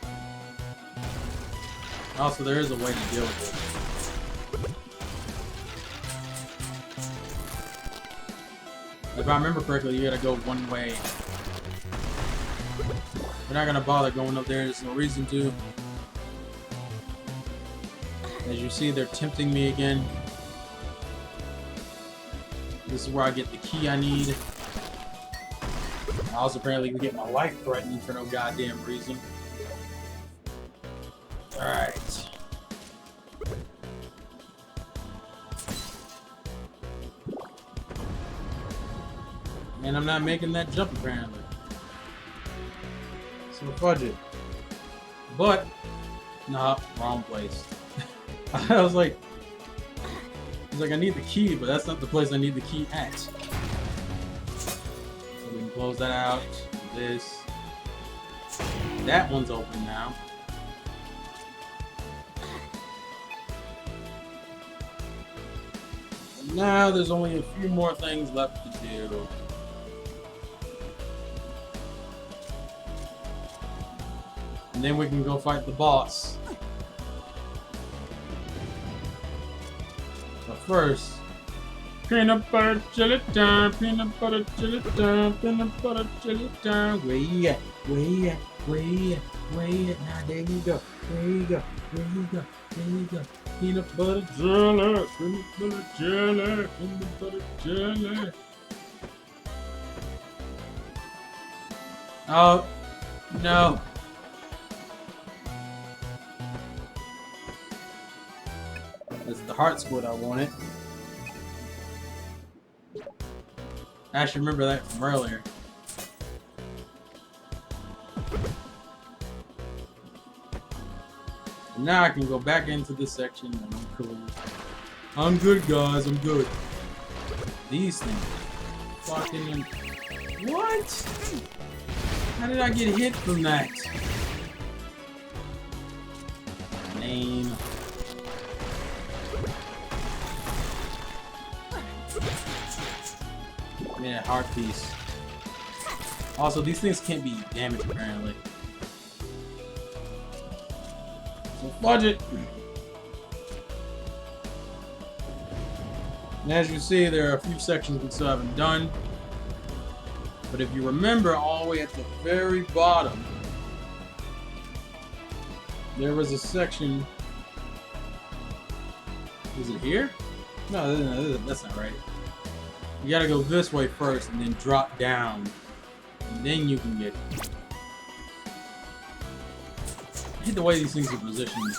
Also, there is a way to deal with it. If I remember correctly, you gotta go one way. We're not gonna bother going up there, there's no reason to. As you see, they're tempting me again. This is where I get the key I need. I also apparently can get my life threatened for no goddamn reason. Alright. And I'm not making that jump apparently. So fudge it. But, nah, wrong place. I was like, I need the key, but that's not the place I need the key at. So we can close that out. This. That one's open now. And now there's only a few more things left to do. And then we can go fight the boss. But first, peanut butter jelly time, peanut butter jelly time, peanut butter jelly time. Where you at? Where you at? Where you at? Where you at? Now there you go. There you go. There you go. There you go. Peanut butter jelly, peanut butter jelly, peanut butter jelly. Oh, no. This is the heart squid I wanted. I actually remember that from earlier. And now I can go back into this section and I'm cool. I'm good, guys. I'm good. these things. Fucking... What? How did I get hit from that? Lame. Man, heart piece. Also, these things can't be damaged apparently. So fudge it. And as you see, there are a few sections we still haven't done. But if you remember, all the way at the very bottom, there was a section. Is it here? No, that's not right. You gotta go this way first and then drop down. And then you can get it. I hate the way these things are positioned.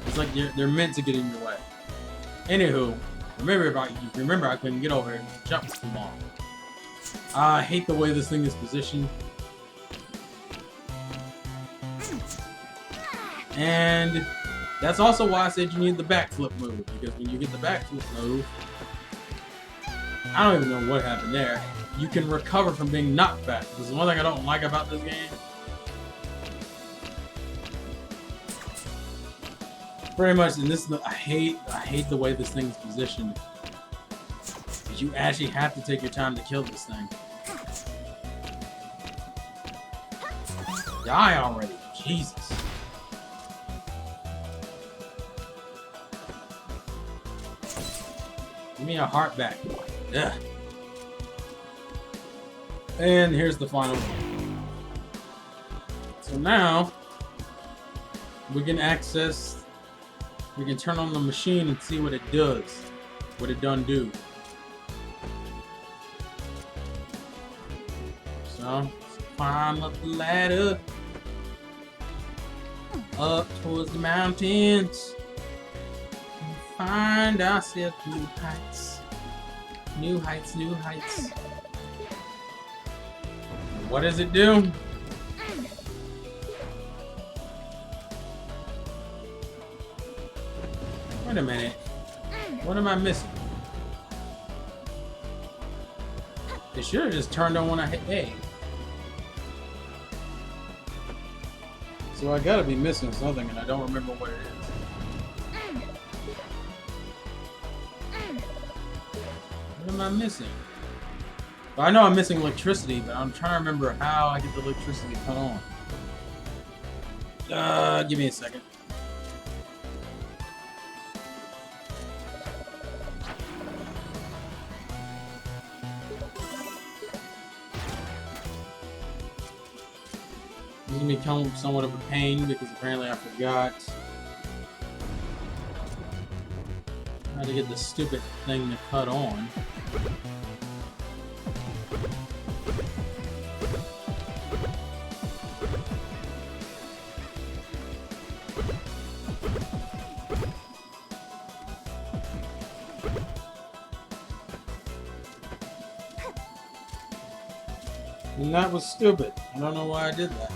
It's like they're meant to get in your way. Anywho, remember I couldn't get over here because the jump was too long. I hate the way this thing is positioned. And that's also why I said you need the backflip move, because when you get the backflip move, I don't even know what happened there, you can recover from being knocked back. This is one thing I don't like about this game. Pretty much, and this I hate the way this thing is positioned. Because you actually have to take your time to kill this thing. Die already, Jesus. Give me a heart back. Ugh. And here's the final one. So now we can turn on the machine and see what it does. What it done do. So let's climb up the ladder. Up towards the mountains. Find ourselves new heights. New heights, new heights. What does it do? Wait a minute. What am I missing? It should have just turned on when I hit A. So I gotta be missing something and I don't remember what it is. What am I missing? Well, I know I'm missing electricity, but I'm trying to remember how I get the electricity cut on. Give me a second. This is going to become somewhat of a pain because apparently I forgot how to get the stupid thing to cut on. And that was stupid. I don't know why I did that.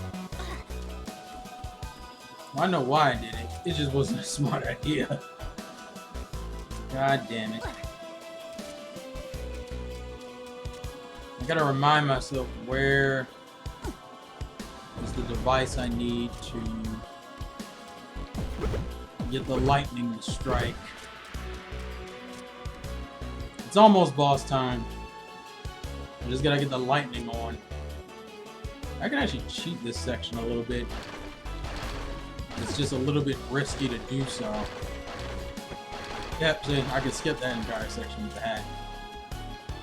Well, I know why I did it. It just wasn't a smart idea. God damn it. I gotta remind myself where is the device I need to get the lightning to strike. It's almost boss time. I just gotta get the lightning on. I can actually cheat this section a little bit. It's just a little bit risky to do so. Yep, see, I could skip that entire section with the hat.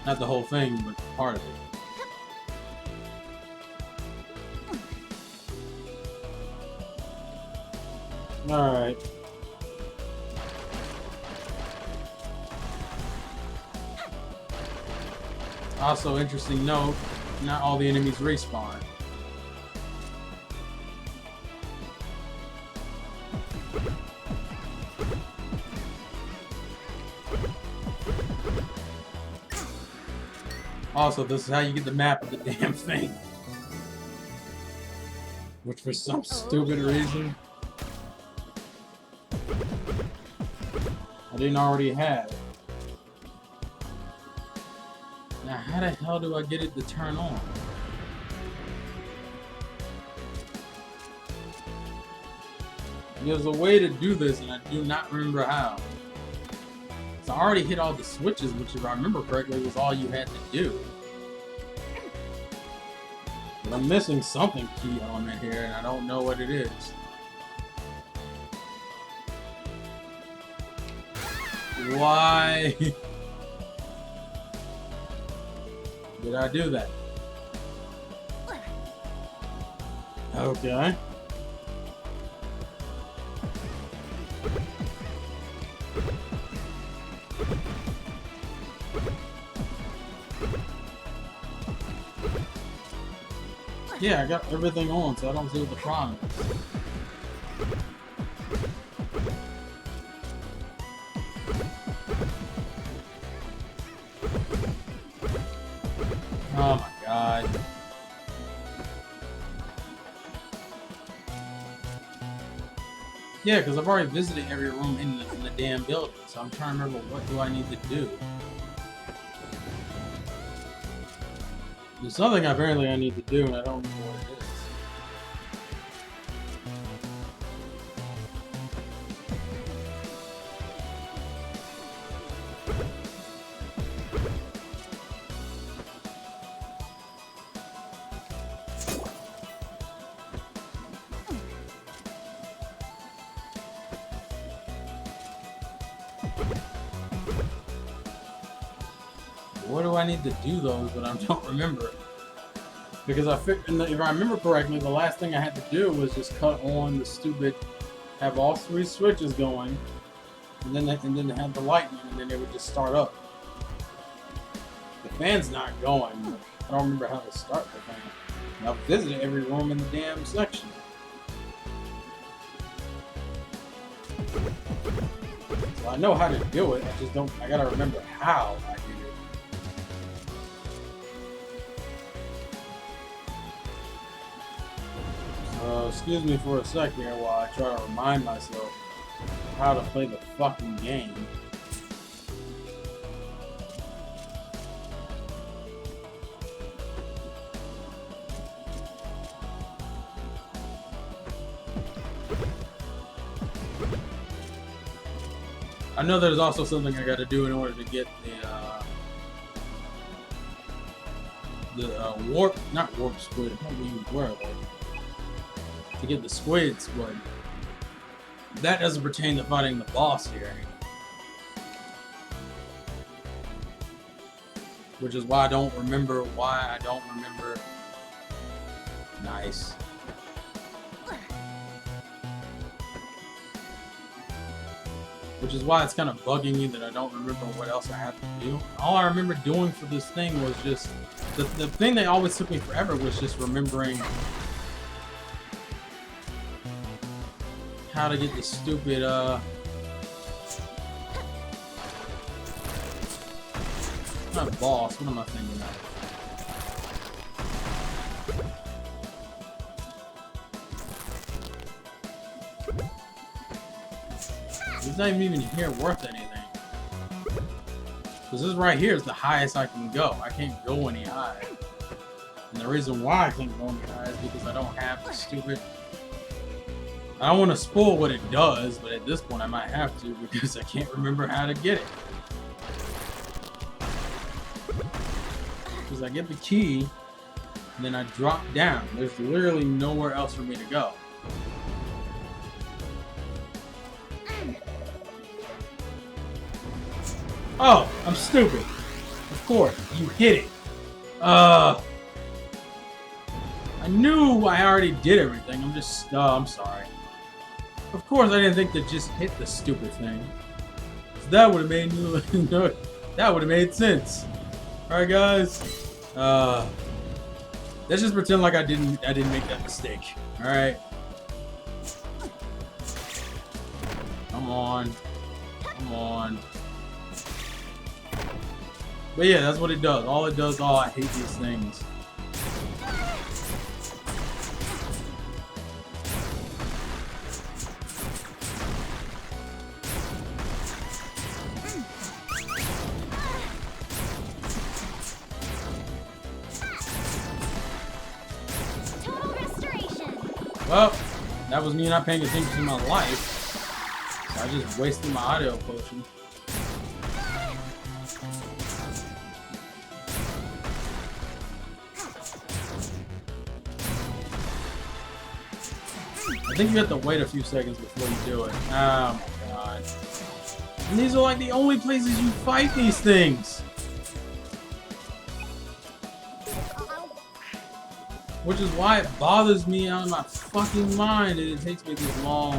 Not the whole thing, but part of it. Alright. Also, interesting note, not all the enemies respawn. Also, this is how you get the map of the damn thing. Which for some stupid reason I didn't already have. Now, how the hell do I get it to turn on? There's a way to do this, and I do not remember how. So I already hit all the switches, which, if I remember correctly, was all you had to do. But I'm missing something key element here, and I don't know what it is. Why did I do that? Okay. Yeah, I got everything on, so I don't see what the problem is. Oh my god. Yeah, because I've already visited every room in the damn building, so I'm trying to remember what do I need to do. There's something apparently I need to do, and I don't know what it is. What do I need to do those, but I don't remember? Because if I remember correctly, the last thing I had to do was just cut on the stupid, have all 3 switches going, and then have the lightning, and then they would just start up. The fan's not going. I don't remember how to start the fan. And I've visited every room in the damn section. So I know how to do it. I just don't. I gotta remember how I do it. Excuse me for a sec here while I try to remind myself how to play the fucking game. I know there's also something I gotta do in order to get the warp, not warp squid, I don't even where are they? To get the squids, but that doesn't pertain to fighting the boss here. Which is why I don't remember Nice. Which is why it's kind of bugging me that I don't remember what else I have to do. All I remember doing for this thing was just the thing that always took me forever was just remembering how to get the stupid not boss, what am I thinking of? It's not even here worth anything. Because this right here is the highest I can go. I can't go any higher. And the reason why I can't go any higher is because I don't have the stupid... I don't want to spoil what it does, but at this point I might have to because I can't remember how to get it. Because I get the key, and then I drop down. There's literally nowhere else for me to go. Oh, I'm stupid. Of course, you hit it. I knew I already did everything. I'm sorry. Of course, I didn't think to just hit the stupid thing. So that would have made that would have made sense. All right, guys. Let's just pretend like I didn't make that mistake. All right. Come on. Come on. But yeah, that's what it does. All it does. Oh, I hate these things. Well, that was me not paying attention to my life. So I just wasted my audio potion. I think you have to wait a few seconds before you do it. Oh my god. And these are like the only places you fight these things. Which is why it bothers me out of my fucking mind that it takes me this long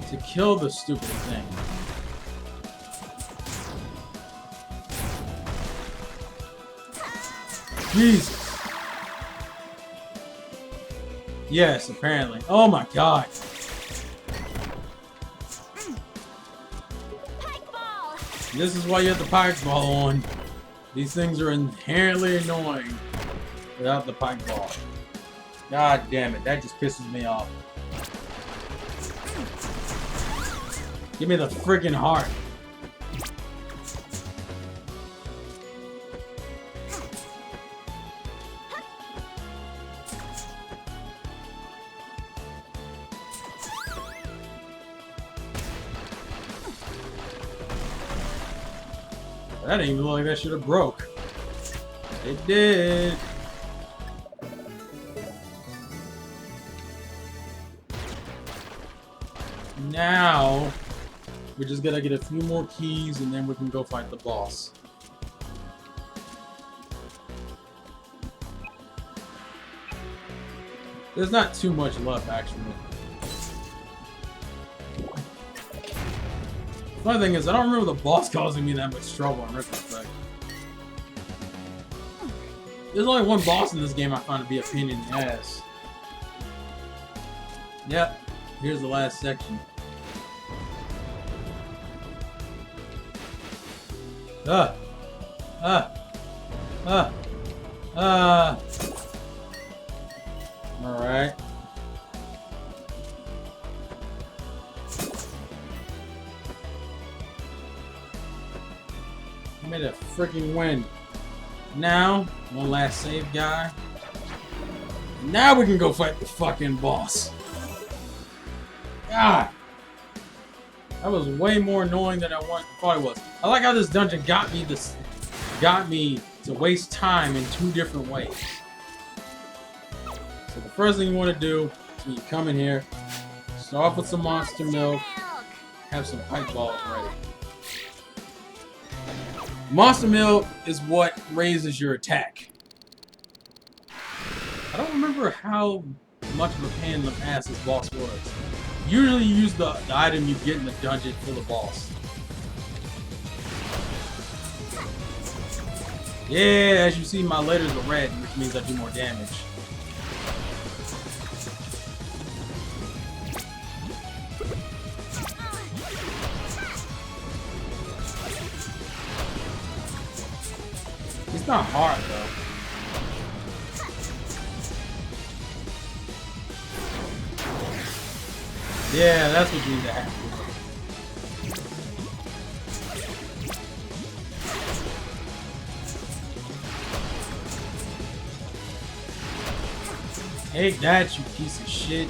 to kill the stupid thing. Jesus. Yes, apparently. Oh my god. This is why you have the pike ball on. These things are inherently annoying without the pike ball. God damn it, that just pisses me off. Give me the freaking heart. That didn't even look like that should have broke. It did. Now, we just gotta get a few more keys and then we can go fight the boss. There's not too much left, actually. Funny thing is, I don't remember the boss causing me that much trouble in retrospect. There's only one boss in this game I find to be a pain in the ass. Yep, here's the last section. Alright. Made a freaking win. Now, one last save guy. Now we can go fight the fucking boss. God. That was way more annoying than I thought it was. I like how this dungeon got me to waste time in two different ways. So the first thing you want to do is when you come in here, start off with some monster milk, have some pike balls ready. Monster milk is what raises your attack. I don't remember how much of a pain in the ass this boss was. Usually you use the item you get in the dungeon for the boss. Yeah, as you see, my letters are red, which means I do more damage. It's not hard, though. Yeah, that's what you need to have. Take that, you piece of shit.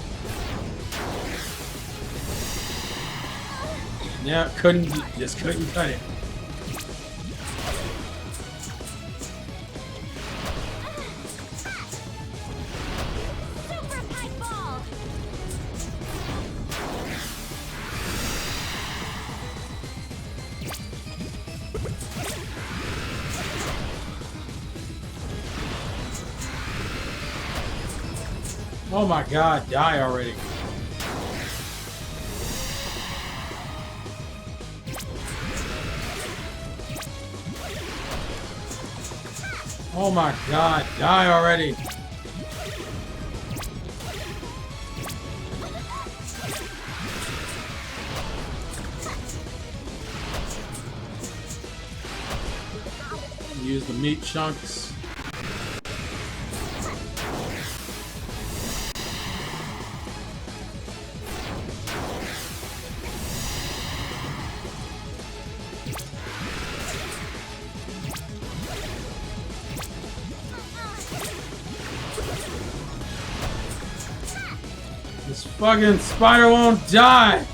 Yeah, just couldn't cut it. Oh my god, die already. Oh my god, die already. Use the meat chunks. This fucking spider won't die!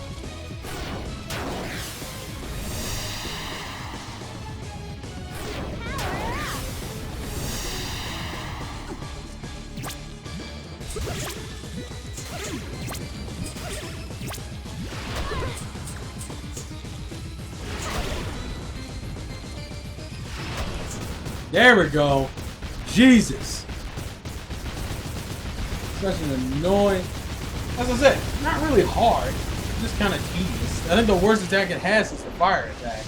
There we go. Jesus. Such an annoying... As I said, not really hard. It's just kind of tedious. I think the worst attack it has is the fire attack.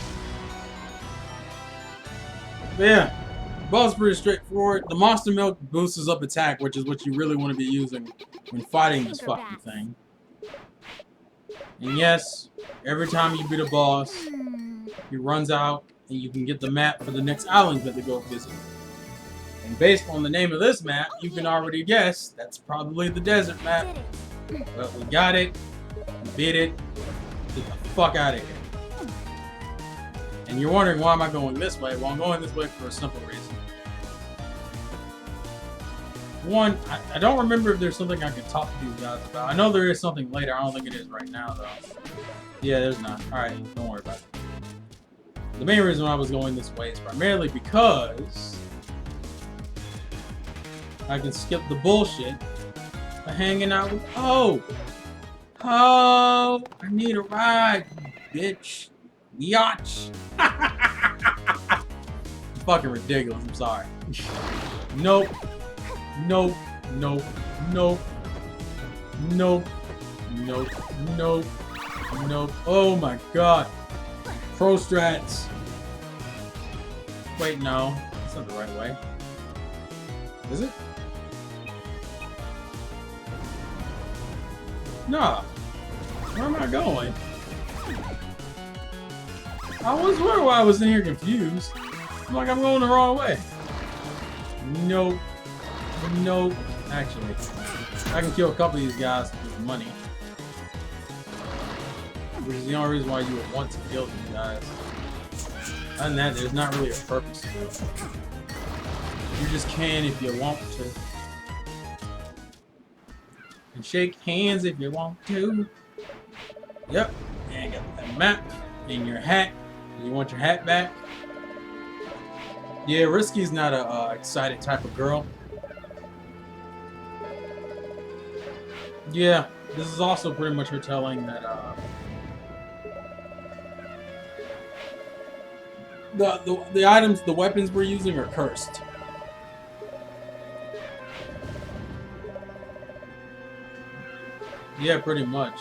But yeah, the boss is pretty straightforward. The monster milk boosts up attack, which is what you really want to be using when fighting this fucking thing. And yes, every time you beat a boss, he runs out and you can get the map for the next island that they go visit. And based on the name of this map, you can already guess that's probably the desert map. But we got it, we beat it, get the fuck out of here. And you're wondering why am I going this way? Well, I'm going this way for a simple reason. One, I don't remember if there's something I can talk to these guys about. I know there is something later, I don't think it is right now though. Yeah, there's not. Alright, don't worry about it. The main reason why I was going this way is primarily because I can skip the bullshit by hanging out with Oh! Oh! I need a ride, bitch. Biatch! Fucking ridiculous, I'm sorry. Nope. Nope. Nope. Nope. Nope. Nope. Nope. Nope. Oh my god. Pro strats. Wait, no. That's not the right way. Is it? Nah. Where am I going? I was wondering why I was in here confused. I'm like, I'm going the wrong way. Nope. Nope. Actually, I can kill a couple of these guys with money. Which is the only reason why you would want to kill these guys. Other than that, there's not really a purpose to it. You just can if you want to. And shake hands if you want to. Yep. And got that map and your hat. You want your hat back? Yeah, Risky's not a excited type of girl. Yeah, this is also pretty much her telling that the items, the weapons we're using are cursed. Yeah, pretty much.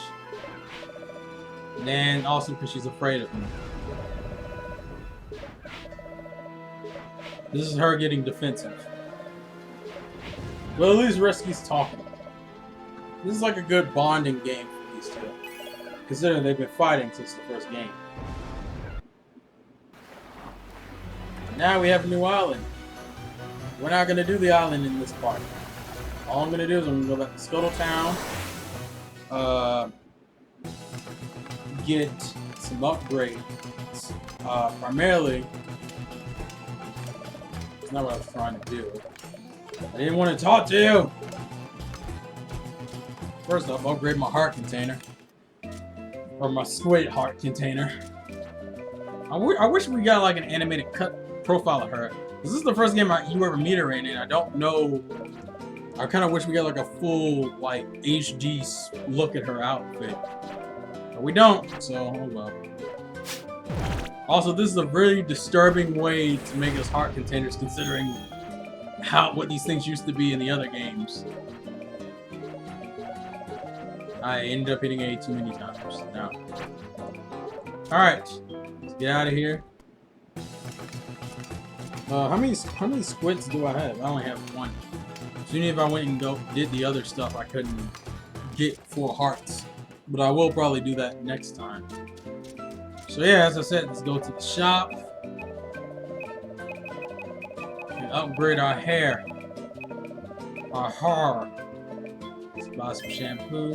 And also because she's afraid of me. This is her getting defensive. Well, at least Rescue's talking. This is like a good bonding game for these two, considering they've been fighting since the first game. Now we have a new island. We're not going to do the island in this part. All I'm going to do is I'm going to go back to Scuttle Town, get some upgrades. Primarily, it's not what I was trying to do. I didn't want to talk to you! First off, upgrade my heart container. Or my squid heart container. I wish we got like an animated cut profile of her. This is the first game you ever meet her in, and I don't know. I kind of wish we got like a full like HD look at her outfit. But we don't, so oh well. Also, this is a really disturbing way to make us heart containers, considering what these things used to be in the other games. I ended up hitting A too many times. Now, alright, let's get out of here. How many squids do I have? I only have one. So even if I went and did the other stuff, I couldn't get 4 hearts. But I will probably do that next time. So yeah, as I said, let's go to the shop and upgrade our hair. Our hair. Let's buy some shampoo.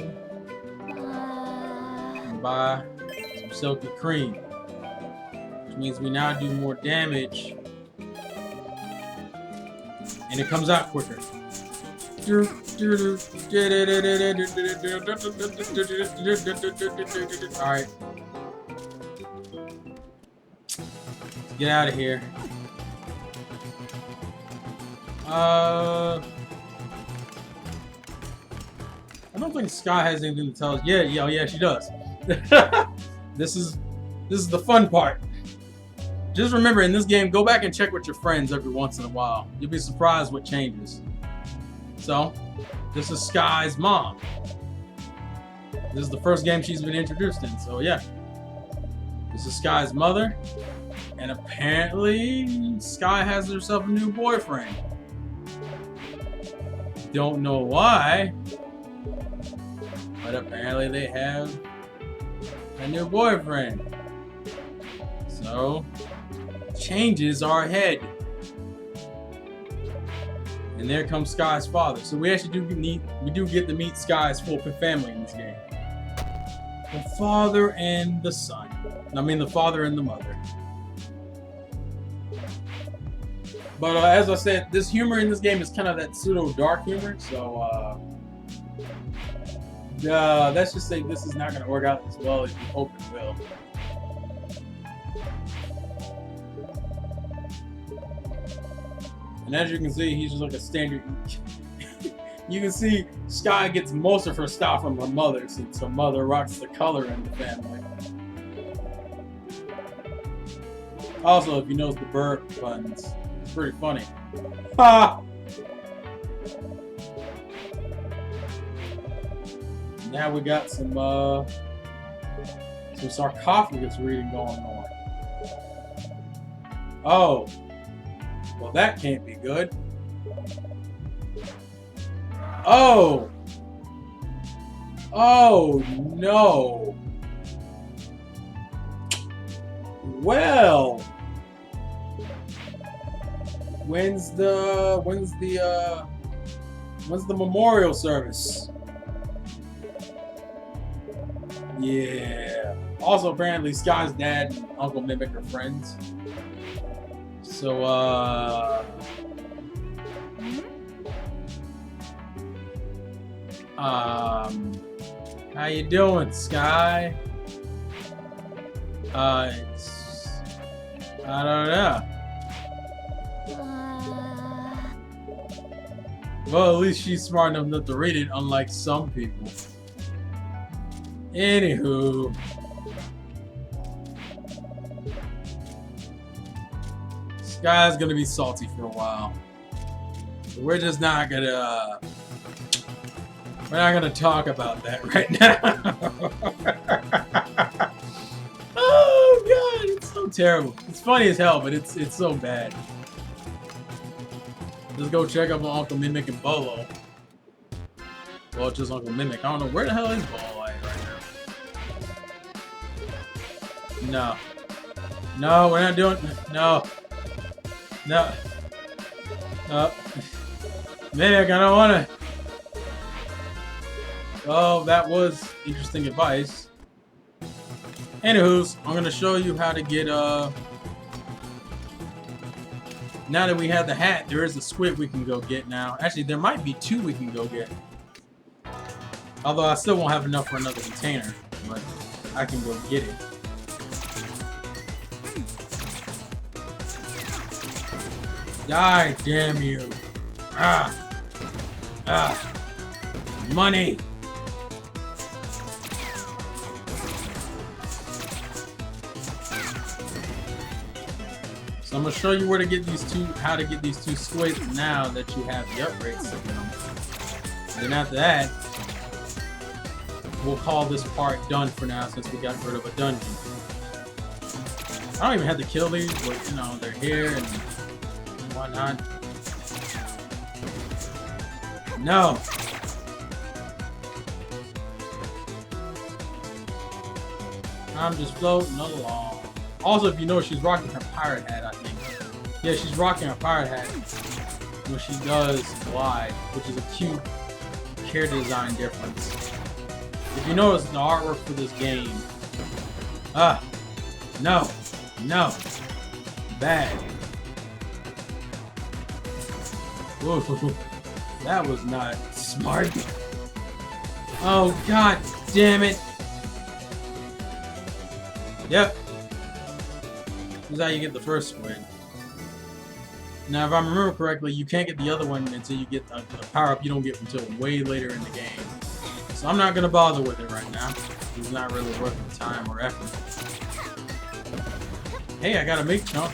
And buy some silky cream. Which means we now do more damage. And it comes out quicker. Alright. Get out of here. I don't think Sky has anything to tell us. Yeah, she does. This is the fun part. Just remember, in this game, go back and check with your friends every once in a while. You'll be surprised what changes. So, this is Sky's mom. This is the first game she's been introduced in, so yeah. This is Sky's mother. And apparently, Sky has herself a new boyfriend. Don't know why, but apparently they have a new boyfriend. So, changes are ahead. And there comes Sky's father. So we actually do get to meet Sky's full family in this game. The father and the son. I mean the father and the mother. But as I said, this humor in this game is kind of that pseudo dark humor. So let's just say this is not going to work out as well as you hope it will. And as you can see, he's just like a standard. You can see Sky gets most of her style from her mother, since her mother rocks the color in the family. Also, if you notice the bird puns, it's pretty funny. Ha! Now we got some sarcophagus reading going on. Oh. Well, that can't be good. Oh! Oh, no. Well. When's the memorial service? Yeah. Also, apparently, Sky's dad and Uncle Mimic are friends. So, how you doing, Sky? I don't know. Well, at least she's smart enough not to read it, unlike some people. Anywho. Sky's gonna be salty for a while. So we're just not gonna talk about that right now. Oh god, it's so terrible. It's funny as hell, but it's so bad. Let's go check up on Uncle Mimic and Bolo. Well, it's just Uncle Mimic. I don't know where the hell is Bolo at right now. No, we're not doing. No. Mimic, I don't wanna. Oh, that was interesting advice. Anywho's, I'm gonna show you how to get now that we have the hat, there is a squid we can go get now. Actually, there might be two we can go get. Although I still won't have enough for another container, but I can go get it. Die, damn you. Money. So I'm gonna show you where to get these two, how to get these two squids now that you have the upgrades to them. And then after that, we'll call this part done for now since we got rid of a dungeon. I don't even have to kill these, but you know, they're here and whatnot. No! I'm just floating along. Also, if you know, she's rocking her pirate hat, I think. Yeah, she's rocking her pirate hat when she does glide, which is a cute character design difference. If you notice the artwork for this game, no, bad. Ooh. That was not smart. Oh, god damn it. Yep. This is how you get the first squid. Now, if I remember correctly, you can't get the other one until you get the power-up you don't get until way later in the game. So I'm not going to bother with it right now. It's not really worth the time or effort. Hey, I got a meat chunk.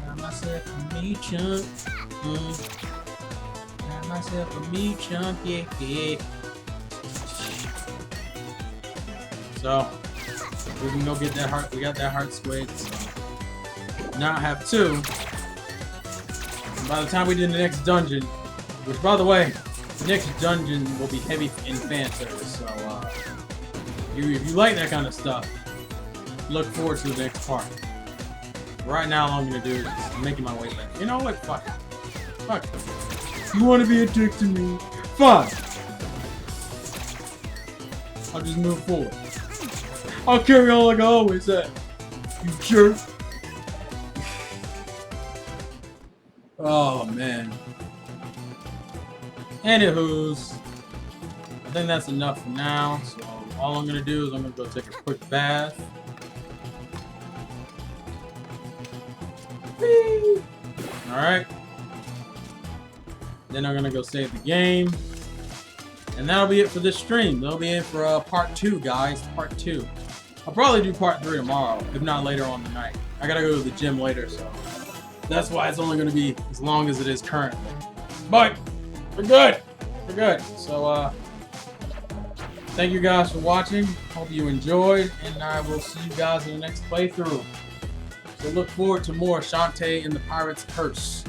Got myself a meat chunk. Got myself a meat chunk, yeah. So, we can go get that heart. We got that heart squid. So now I have 2. And by the time we do the next dungeon, which by the way, the next dungeon will be heavy in fan service. So, if you like that kind of stuff, look forward to the next part. Right now, all I'm gonna do is just making my way back. You know what? Fuck it. Fuck it. You want to be a dick to me? Fine. I'll just move forward. I'll carry on like I always have. You jerk. Oh man. Anywho's, I think that's enough for now. So all I'm gonna do is I'm gonna go take a quick bath. Alright. Then I'm gonna go save the game. And that'll be it for this stream. That'll be it for part 2, guys. Part 2. I'll probably do part 3 tomorrow, if not later on tonight. I gotta go to the gym later, so that's why it's only gonna be as long as it is currently. But we're good. We're good. So thank you guys for watching. Hope you enjoyed, and I will see you guys in the next playthrough. So look forward to more Shantae and the Pirate's Curse.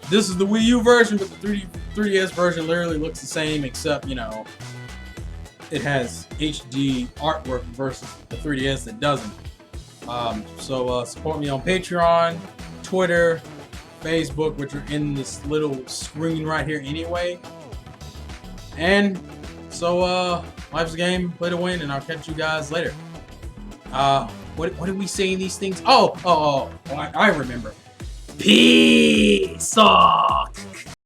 This is the Wii U version, but the 3DS version literally looks the same, except, you know, it has HD artwork versus the 3DS that doesn't. So support me on Patreon, Twitter, Facebook, which are in this little screen right here anyway. And so life's a game, play to win, and I'll catch you guys later. What did we say in these things? Oh, I remember. Peace!